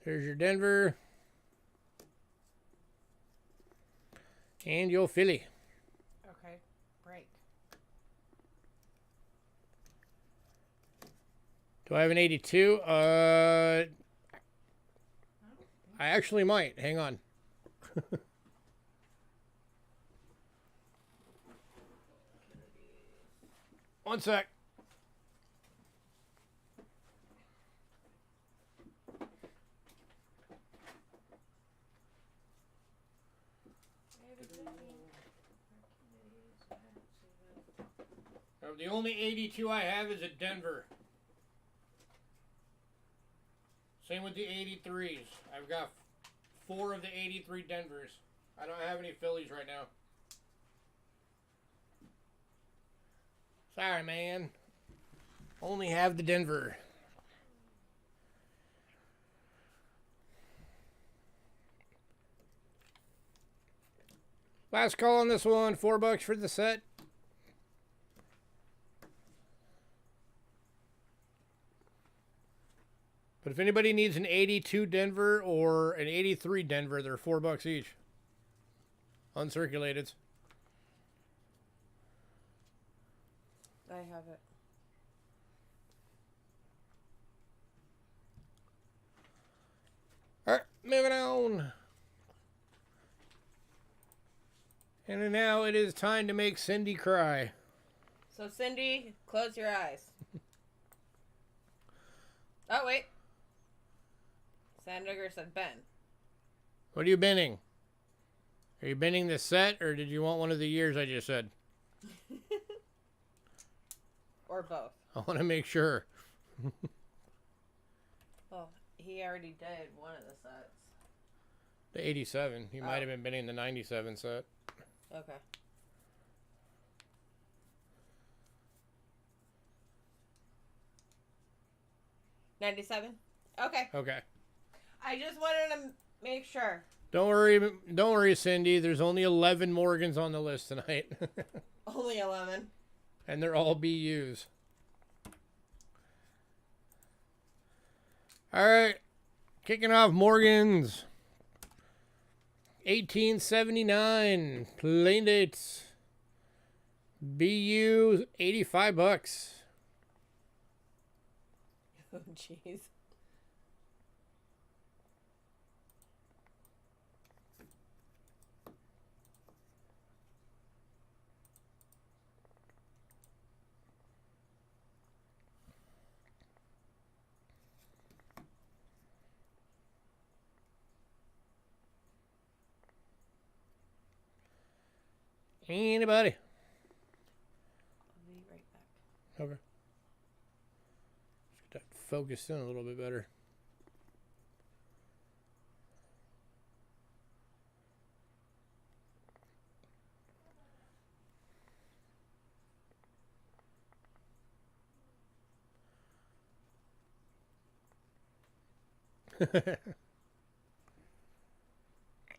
Speaker 1: There's your Denver. And your Philly.
Speaker 2: Okay, break.
Speaker 1: Do I have an 82? I actually might. Hang on. One sec. The only 82 I have is at Denver. Same with the 83s. I've got 4 of the 83 Denvers. I don't have any Phillies right now. Sorry, man. Only have the Denver. Last call on this one. $4 for the set. But if anybody needs an 82 Denver or an 83 Denver, they're $4 each. Uncirculated.
Speaker 2: I have it.
Speaker 1: All right, moving on. And now it is time to make Cindy cry.
Speaker 2: So Cindy, close your eyes. Oh, wait. Sandigger said Ben.
Speaker 1: What are you binning? Are you binning the set, or did you want one of the years I just said?
Speaker 2: Or both.
Speaker 1: I want to make sure.
Speaker 2: Well, he already did one of the sets.
Speaker 1: The 87. You might have been binning the 97 set.
Speaker 2: Okay. $97? Okay.
Speaker 1: Okay.
Speaker 2: I just wanted to make sure.
Speaker 1: Don't worry, Cindy. There's only 11 Morgans on the list tonight.
Speaker 2: Only 11.
Speaker 1: And they're all BUs. All right. Kicking off Morgans. 1879 plain dates. BU $85.
Speaker 2: Oh, jeez.
Speaker 1: Anybody?
Speaker 2: I'll be right back.
Speaker 1: Okay. Let's get that focused in a little bit better.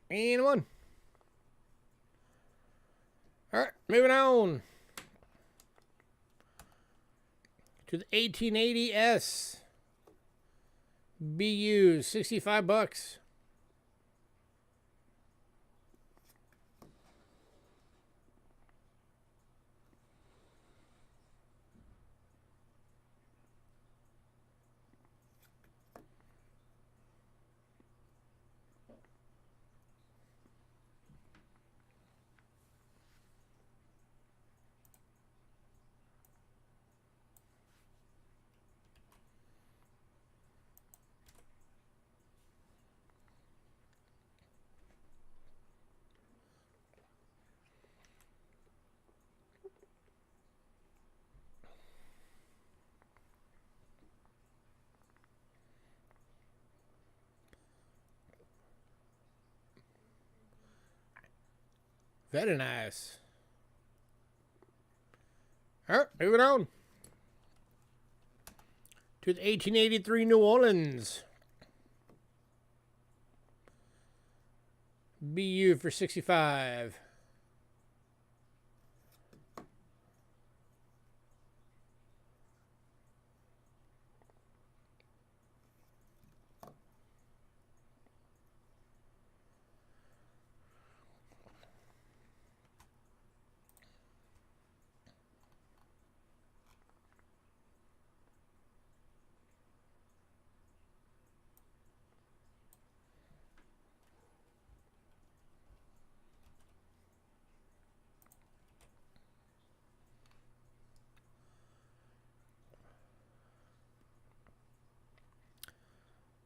Speaker 1: And one. All right, moving on to the 1880S. BU $65. Very nice. All right, moving on to the 1883 New Orleans. BU for 65.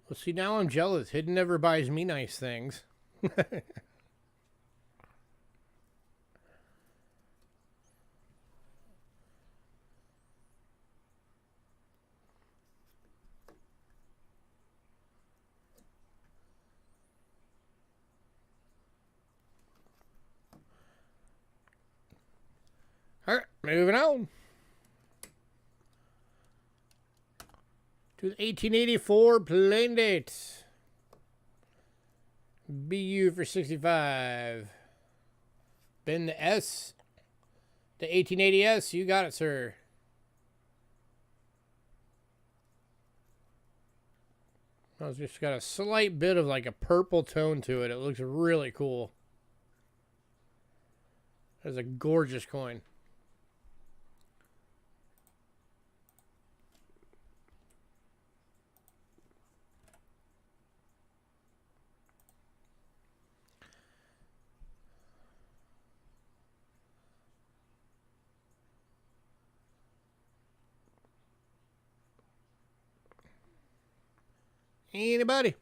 Speaker 1: Well, see, now I'm jealous. Hidden never buys me nice things. All right, moving on to the 1884 plain dates. BU for 65. Ben the S. The 1880S. You got it, sir. It's just got a slight bit of like a purple tone to it. It looks really cool. That's a gorgeous coin. Anybody?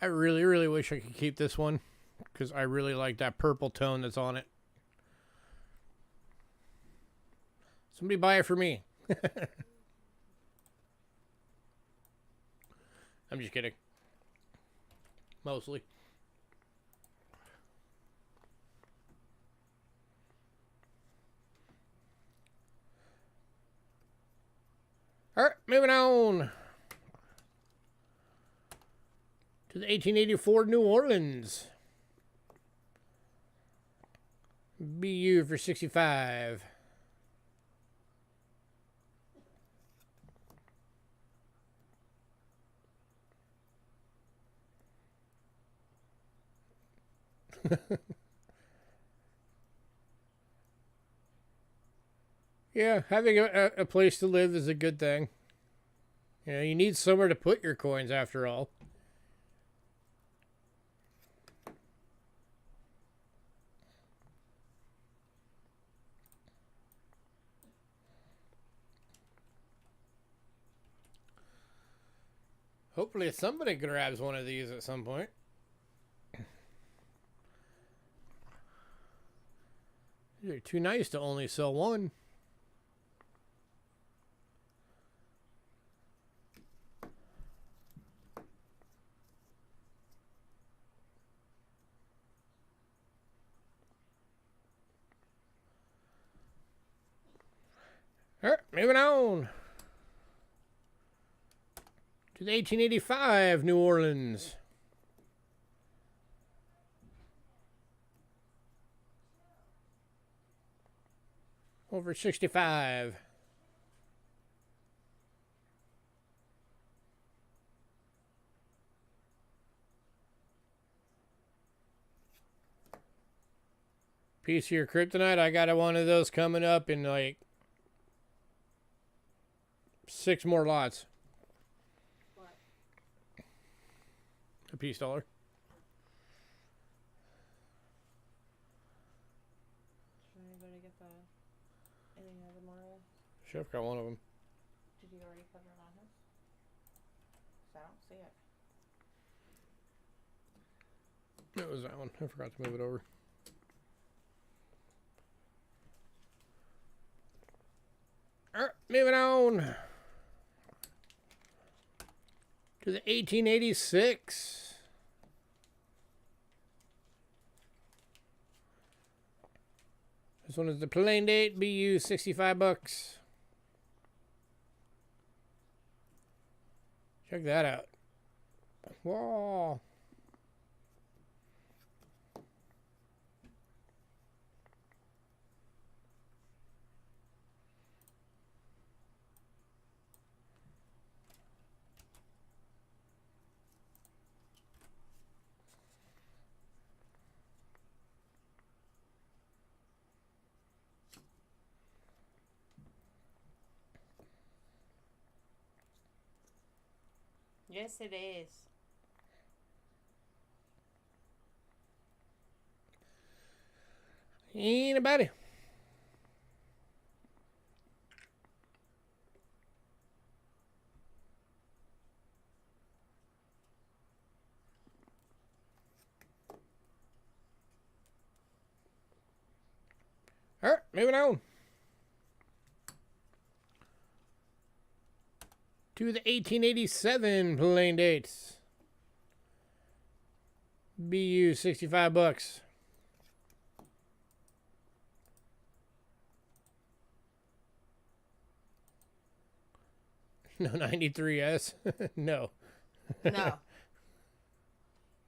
Speaker 1: I really, really wish I could keep this one because I really like that purple tone that's on it. Somebody buy it for me. I'm just kidding. Mostly. All right, moving on to the 1884 New Orleans. BU for 65. Yeah, having a place to live is a good thing. You know, you need somewhere to put your coins after all. Hopefully somebody grabs one of these at some point. They're too nice to only sell one. All right, moving on to the 1885 New Orleans. Over 65. Piece of your kryptonite. I got one of those coming up in like 6 more lots.
Speaker 2: What?
Speaker 1: A peace dollar.
Speaker 2: Should anybody get the any other more?
Speaker 1: Chef got one of them.
Speaker 2: Did you already put it on his? I don't see it.
Speaker 1: It was that one. I forgot to move it over. All right, moving on to the 1886. This one is the plain date BU, 65 bucks. Check that out. Whoa.
Speaker 2: Yes, it is.
Speaker 1: Anybody? All right, moving on to the 1887 plain dates. BU, 65 bucks. No 93S. No.
Speaker 2: No.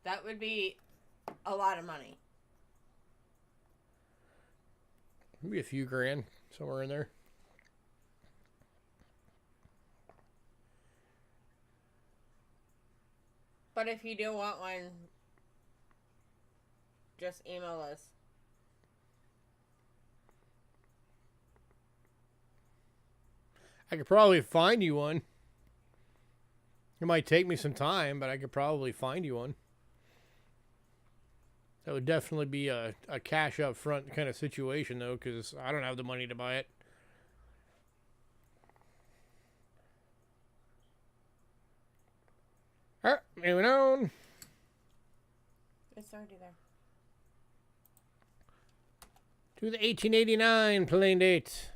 Speaker 2: That would be a lot of money.
Speaker 1: Maybe a few grand somewhere in there.
Speaker 2: But if you do want one, just email us.
Speaker 1: I could probably find you one. It might take me some time, but I could probably find you one. That would definitely be a cash up front kind of situation, though, because I don't have the money to buy it. All right, moving on.
Speaker 2: It's already there.
Speaker 1: To the 1889 plain date.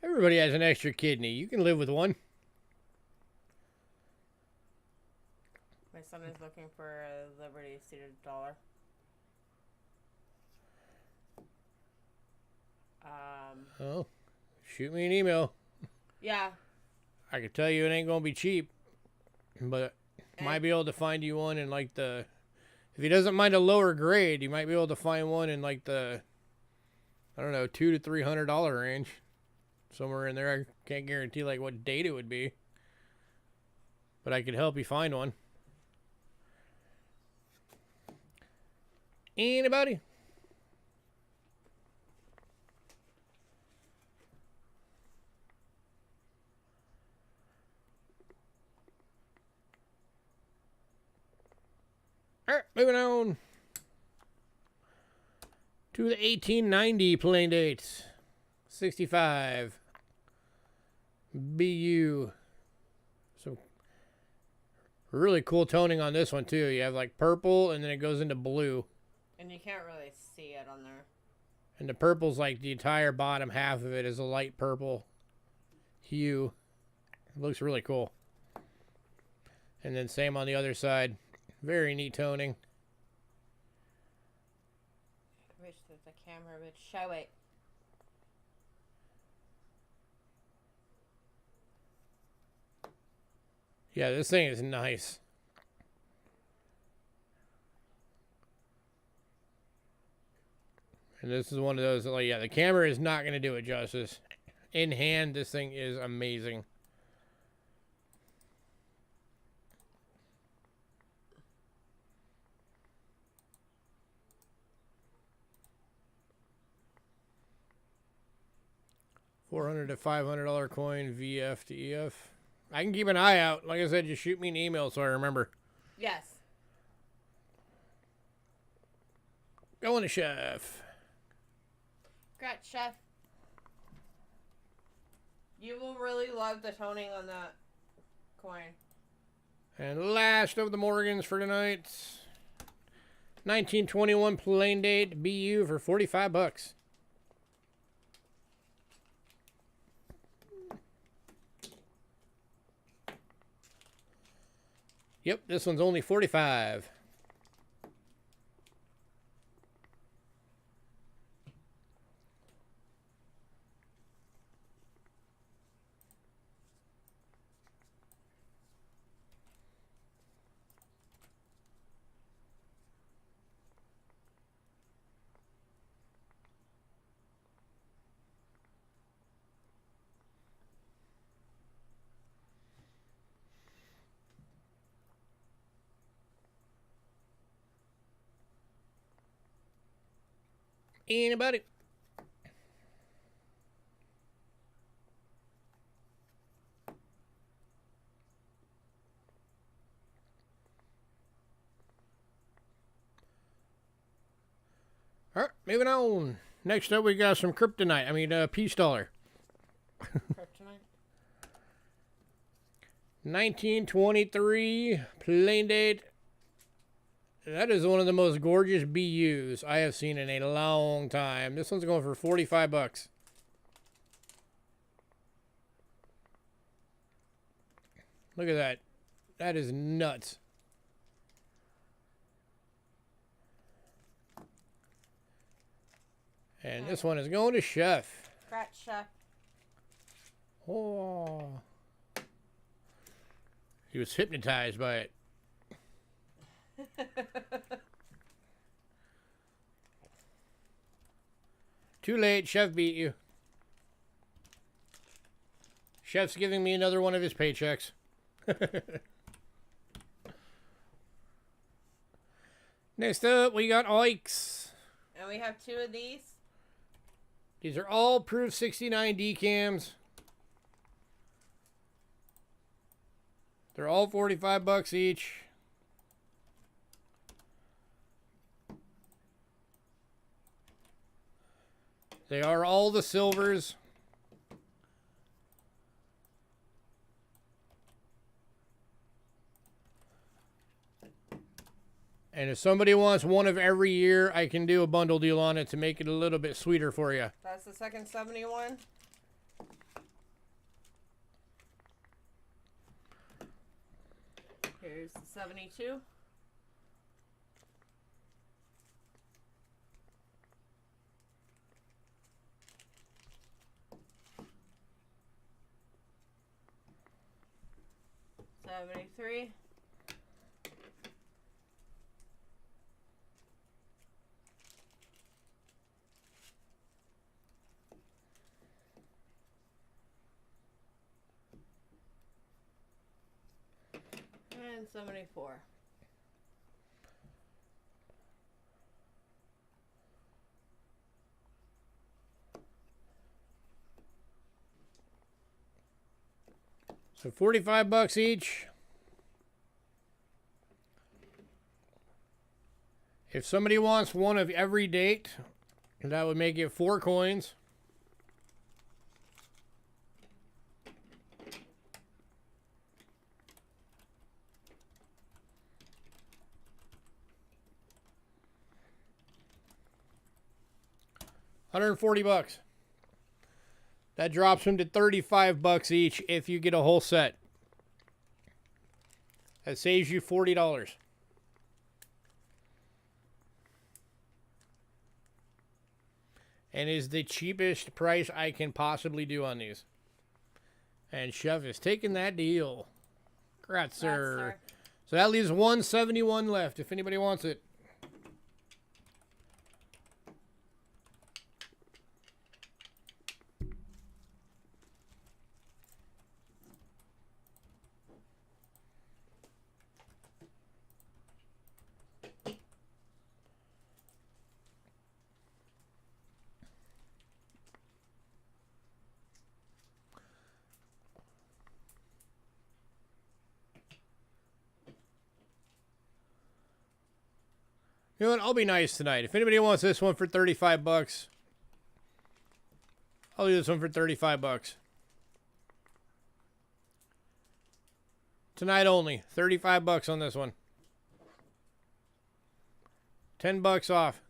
Speaker 1: Everybody has an extra kidney. You can live with one.
Speaker 2: My son is looking for a Liberty seated dollar.
Speaker 1: Oh, shoot me an email.
Speaker 2: Yeah.
Speaker 1: I can tell you it ain't gonna be cheap, but might be able to find you one in like the. If he doesn't mind a lower grade, you might be able to find one in like the, I don't know, $200 to $300 range, somewhere in there. I can't guarantee like what date it would be, but I could help you find one. Anybody? All right, moving on to the 1890 plain dates. 65 BU. So really cool toning on this one too. You have like purple and then it goes into blue.
Speaker 2: And you can't really see it on there.
Speaker 1: And the purple's like the entire bottom half of it is a light purple hue. It looks really cool. And then same on the other side. Very neat toning.
Speaker 2: I wish that the camera would show it.
Speaker 1: Yeah, this thing is nice. And this is one of those, like, yeah, the camera is not going to do it justice. In hand, this thing is amazing. $400 to $500 coin, VF to EF. I can keep an eye out. Like I said, just shoot me an email so I remember.
Speaker 2: Yes.
Speaker 1: Going to Chef.
Speaker 2: Congrats, Chef. You will really love the toning on that coin.
Speaker 1: And last of the Morgans for tonight. 1921 plain date BU for $45. Yep, this one's only 45. Anybody? All right, moving on. Next up, we got some kryptonite. I mean, peace dollar.
Speaker 2: Kryptonite.
Speaker 1: 1923 plain date. That is one of the most gorgeous BUs I have seen in a long time. This one's going for $45. Look at that. That is nuts. And this one is going to Chef.
Speaker 2: Congrats, Chef.
Speaker 1: Oh. He was hypnotized by it. Too late, Chef beat you. Chef's giving me another one of his paychecks. Next up, we got Oiks.
Speaker 2: And we have 2 of these.
Speaker 1: These are all Proof 69 decams. They're all $45 each. They are all the silvers. And if somebody wants one of every year, I can do a bundle deal on it to make it a little bit sweeter for you.
Speaker 2: That's the second 71. Here's the 72. 73. And 74.
Speaker 1: So 45 bucks each. If somebody wants one of every date, that would make it 4 coins. $140. That drops them to 35 bucks each if you get a whole set. That saves you $40. And is the cheapest price I can possibly do on these. And Chef is taking that deal. Congrats, sir. So that leaves 171 left if anybody wants it. You know what? I'll be nice tonight. If anybody wants this one for 35 bucks, I'll do this one for 35 bucks. Tonight only. 35 bucks on this one. 10 bucks off.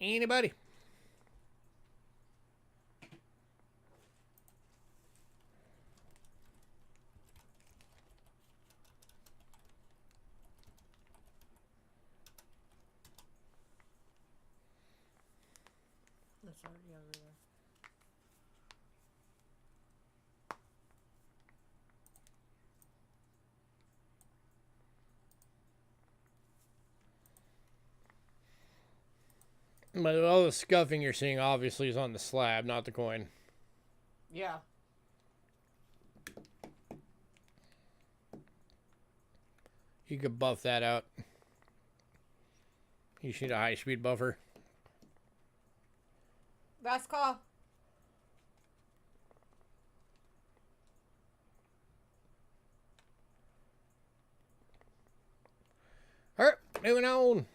Speaker 1: Anybody?
Speaker 2: That's already over there.
Speaker 1: But all the scuffing you're seeing obviously is on the slab, not the coin.
Speaker 2: Yeah.
Speaker 1: You could buff that out. You should need a high-speed buffer.
Speaker 2: Last call.
Speaker 1: All right, moving on.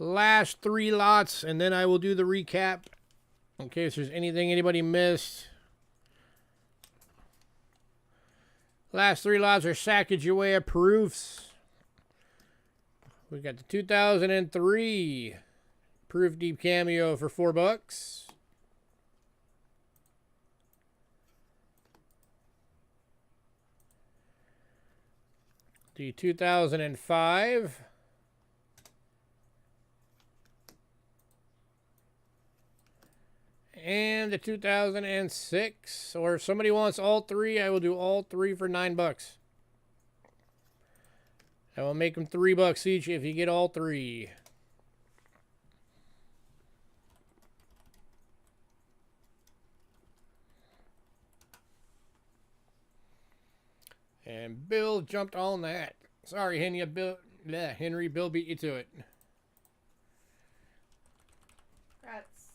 Speaker 1: Last 3 lots, and then I will do the recap in case there's anything anybody missed. Last 3 lots are Sacagawea proofs. We got the 2003 proof deep cameo for $4. The 2005 and the 2006, or if somebody wants all 3, I will do all 3 for $9. I will make them $3 each if you get all 3. And Bill jumped on that. Sorry, Henry. Bill beat you to it.
Speaker 2: Congrats.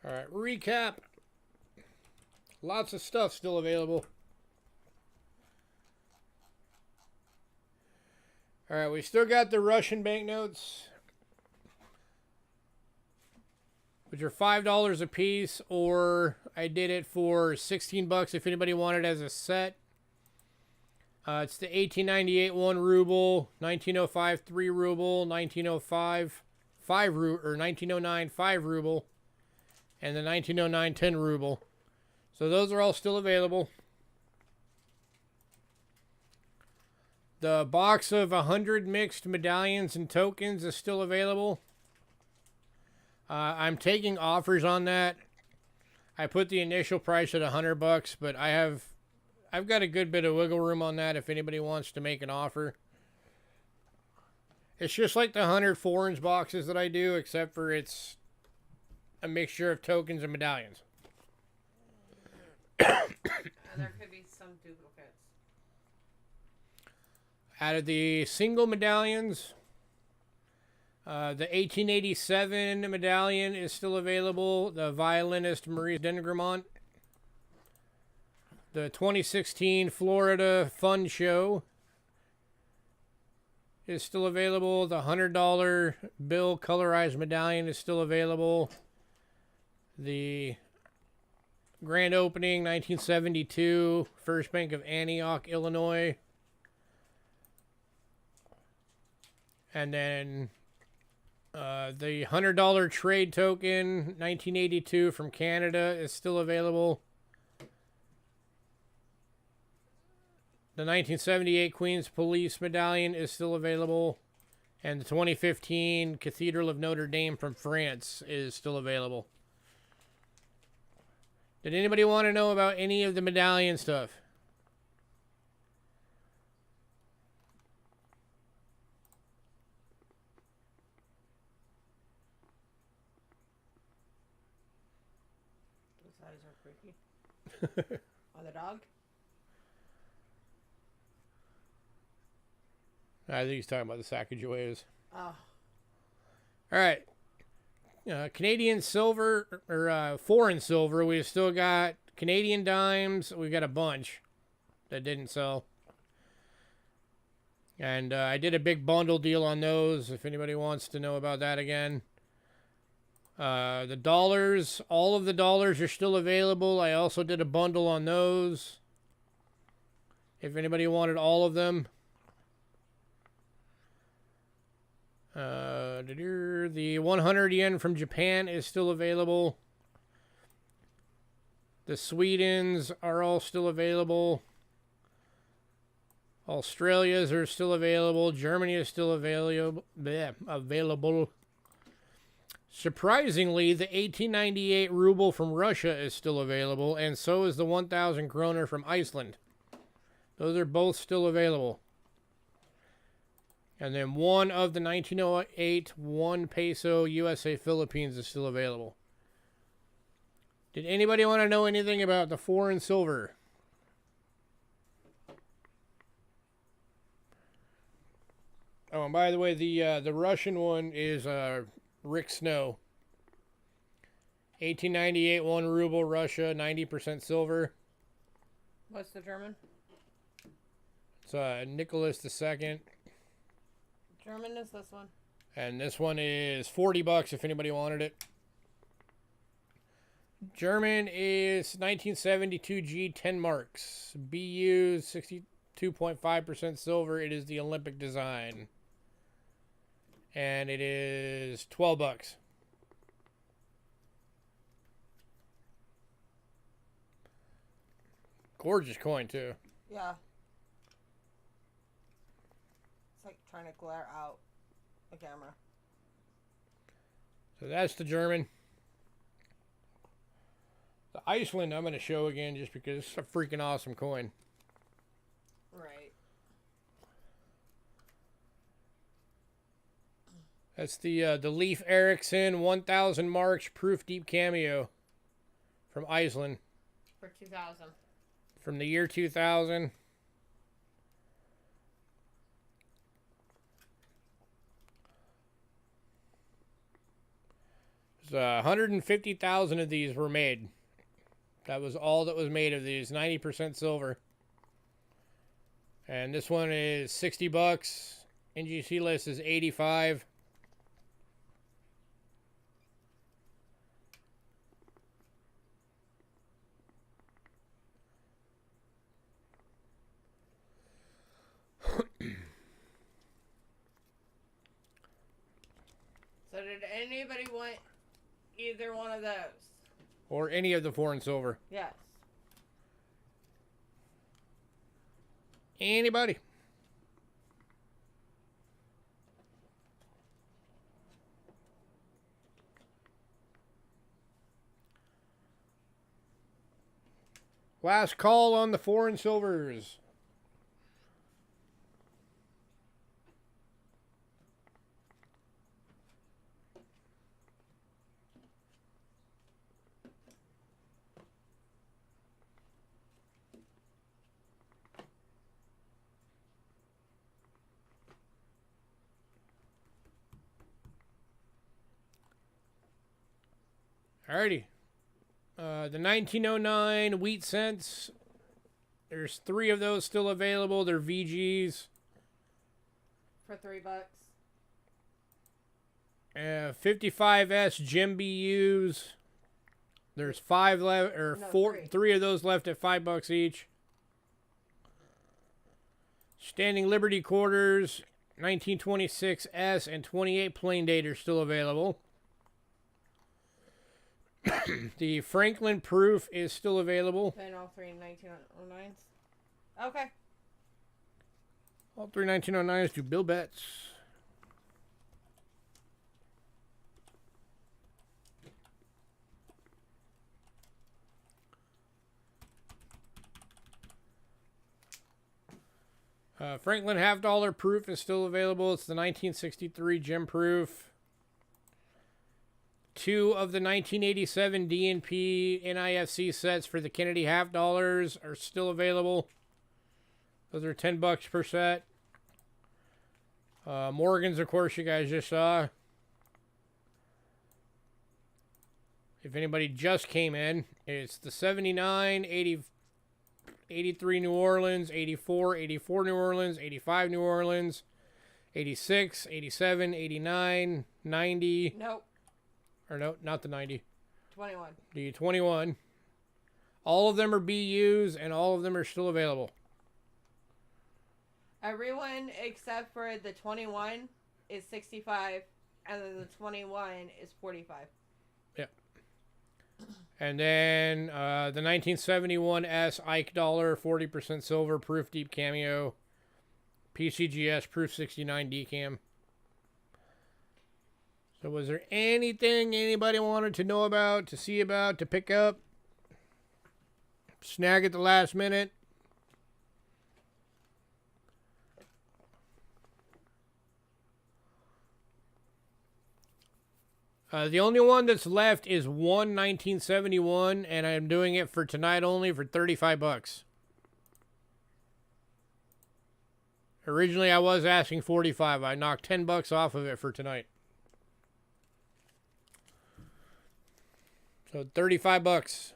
Speaker 1: All right, recap. Lots of stuff still available. All right, we still got the Russian banknotes, which are $5 a piece, or I did it for $16 if anybody wanted it as a set. It's the 1898 1 ruble, 1905 3 ruble, 1905 1909 5 ruble, and the 1909 10 ruble. So those are all still available. The box of 100 mixed medallions and tokens is still available. I'm taking offers on that. I put the initial price at $100, but I've got a good bit of wiggle room on that if anybody wants to make an offer. It's just like the 100 foreigns boxes that I do, except for it's a mixture of tokens and medallions.
Speaker 2: There could be some duplicates.
Speaker 1: Out of the single medallions, the 1887 medallion is still available. The violinist Maurice Dengremont. The 2016 Florida Fun Show is still available. The $100 bill colorized medallion is still available. The grand opening 1972 First Bank of Antioch, Illinois. And then the $100 trade token 1982 from Canada is still available. The 1978 Queen's Police Medallion is still available. And the 2015 Cathedral of Notre Dame from France is still available. Did anybody want to know about any of the medallion stuff?
Speaker 2: Those eyes are freaky. On the dog?
Speaker 1: I think he's talking about the Sacagaweas.
Speaker 2: Oh.
Speaker 1: All right. Canadian silver, or foreign silver, we've still got Canadian dimes. We've got a bunch that didn't sell. And I did a big bundle deal on those, if anybody wants to know about that again. The dollars, all of the dollars are still available. I also did a bundle on those, if anybody wanted all of them. The 100 yen from Japan is still available. The Swedens are all still available. Australia's are still available. Germany is still available. Surprisingly, the 1898 ruble from Russia is still available, and so is the 1,000 kroner from Iceland. Those are both still available. And then one of the 1908 1 peso USA Philippines is still available. Did anybody want to know anything about the foreign silver? Oh, and by the way, the Russian one is Rick Snow. 1898 1 ruble Russia, 90% silver.
Speaker 2: What's the German?
Speaker 1: It's Nicholas II.
Speaker 2: German is this one.
Speaker 1: And this one is $40 if anybody wanted it. German is 1972 G 10 marks. BU 62.5% silver. It is the Olympic design. And it is $12. Gorgeous coin too.
Speaker 2: Yeah. It's like trying to glare out the camera.
Speaker 1: So that's the German. The Iceland I'm going to show again just because it's a freaking awesome coin.
Speaker 2: Right.
Speaker 1: That's the Leif Erikson 1,000 marks proof deep cameo from Iceland.
Speaker 2: For 2000.
Speaker 1: From the year 2000. So 150,000 of these were made. That was all that was made of these. 90% silver. And this one is $60. NGC list is 85.
Speaker 2: So did anybody want either one of those?
Speaker 1: Or any of the foreign silver?
Speaker 2: Yes.
Speaker 1: Anybody? Last call on the foreign silvers. Alrighty. The 1909 wheat cents. There's 3 of those still available. They're VGs.
Speaker 2: For $3.
Speaker 1: 55S Gem BUs. There's 5 left, or
Speaker 2: No,
Speaker 1: 3 of those left at $5 each. Standing Liberty quarters, 1926S and 28 plain date are still available. The Franklin proof is still available.
Speaker 2: And all 3 1909s. Okay.
Speaker 1: All 3 1909s do Bill Betts. Franklin half-dollar proof is still available. It's the 1963 gem proof. 2 of the 1987 DNP NIFC sets for the Kennedy half-dollars are still available. Those are $10 per set. Morgan's, of course, you guys just saw. If anybody just came in, it's the 79, 80, 83 New Orleans, 84, 84 New Orleans, 85 New Orleans, 86, 87, 89, 90.
Speaker 2: Nope.
Speaker 1: Or no, not the 90.
Speaker 2: 21.
Speaker 1: The 21. All of them are BUs, and all of them are still available.
Speaker 2: Everyone except for the 21 is 65, and then the 21 is 45.
Speaker 1: Yep. And then the 1971S Ike Dollar, 40% silver, proof deep cameo, PCGS, proof 69 decam. So was there anything anybody wanted to know about, to see about, to pick up? Snag at the last minute? The only one that's left is 1971, and I'm doing it for tonight only for $35. Originally, I was asking $45. I knocked $10 off of it for tonight. So $35.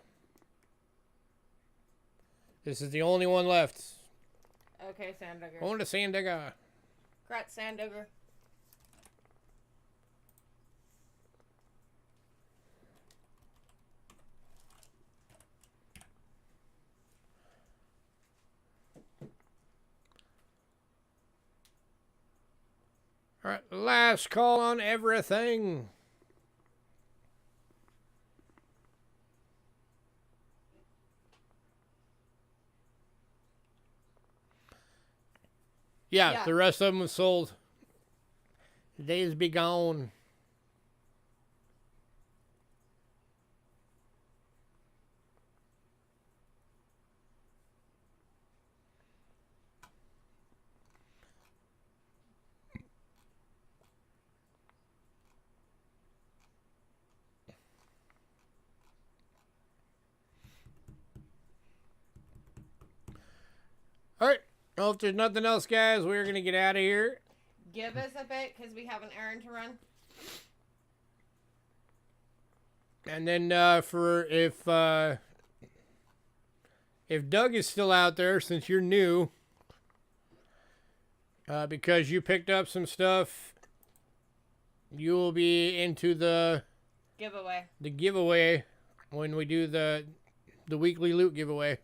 Speaker 1: This is the only one left.
Speaker 2: Okay, Sandigger.
Speaker 1: On to Sandigger.
Speaker 2: Congrats, Sandigger.
Speaker 1: All right, last call on everything. Yeah, the rest of them was sold. The days be gone. All right. Well, if there's nothing else, guys, we're going to get out of here.
Speaker 2: Give us a bit because we have an errand to run.
Speaker 1: And then for if Doug is still out there, since you're new, because you picked up some stuff, you will be into the giveaway when we do the weekly loot giveaway.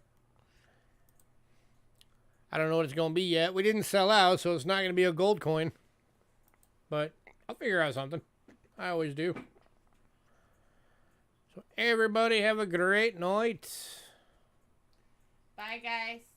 Speaker 1: I don't know what it's going to be yet. We didn't sell out, so it's not going to be a gold coin. But I'll figure out something. I always do. So everybody have a great night.
Speaker 2: Bye, guys.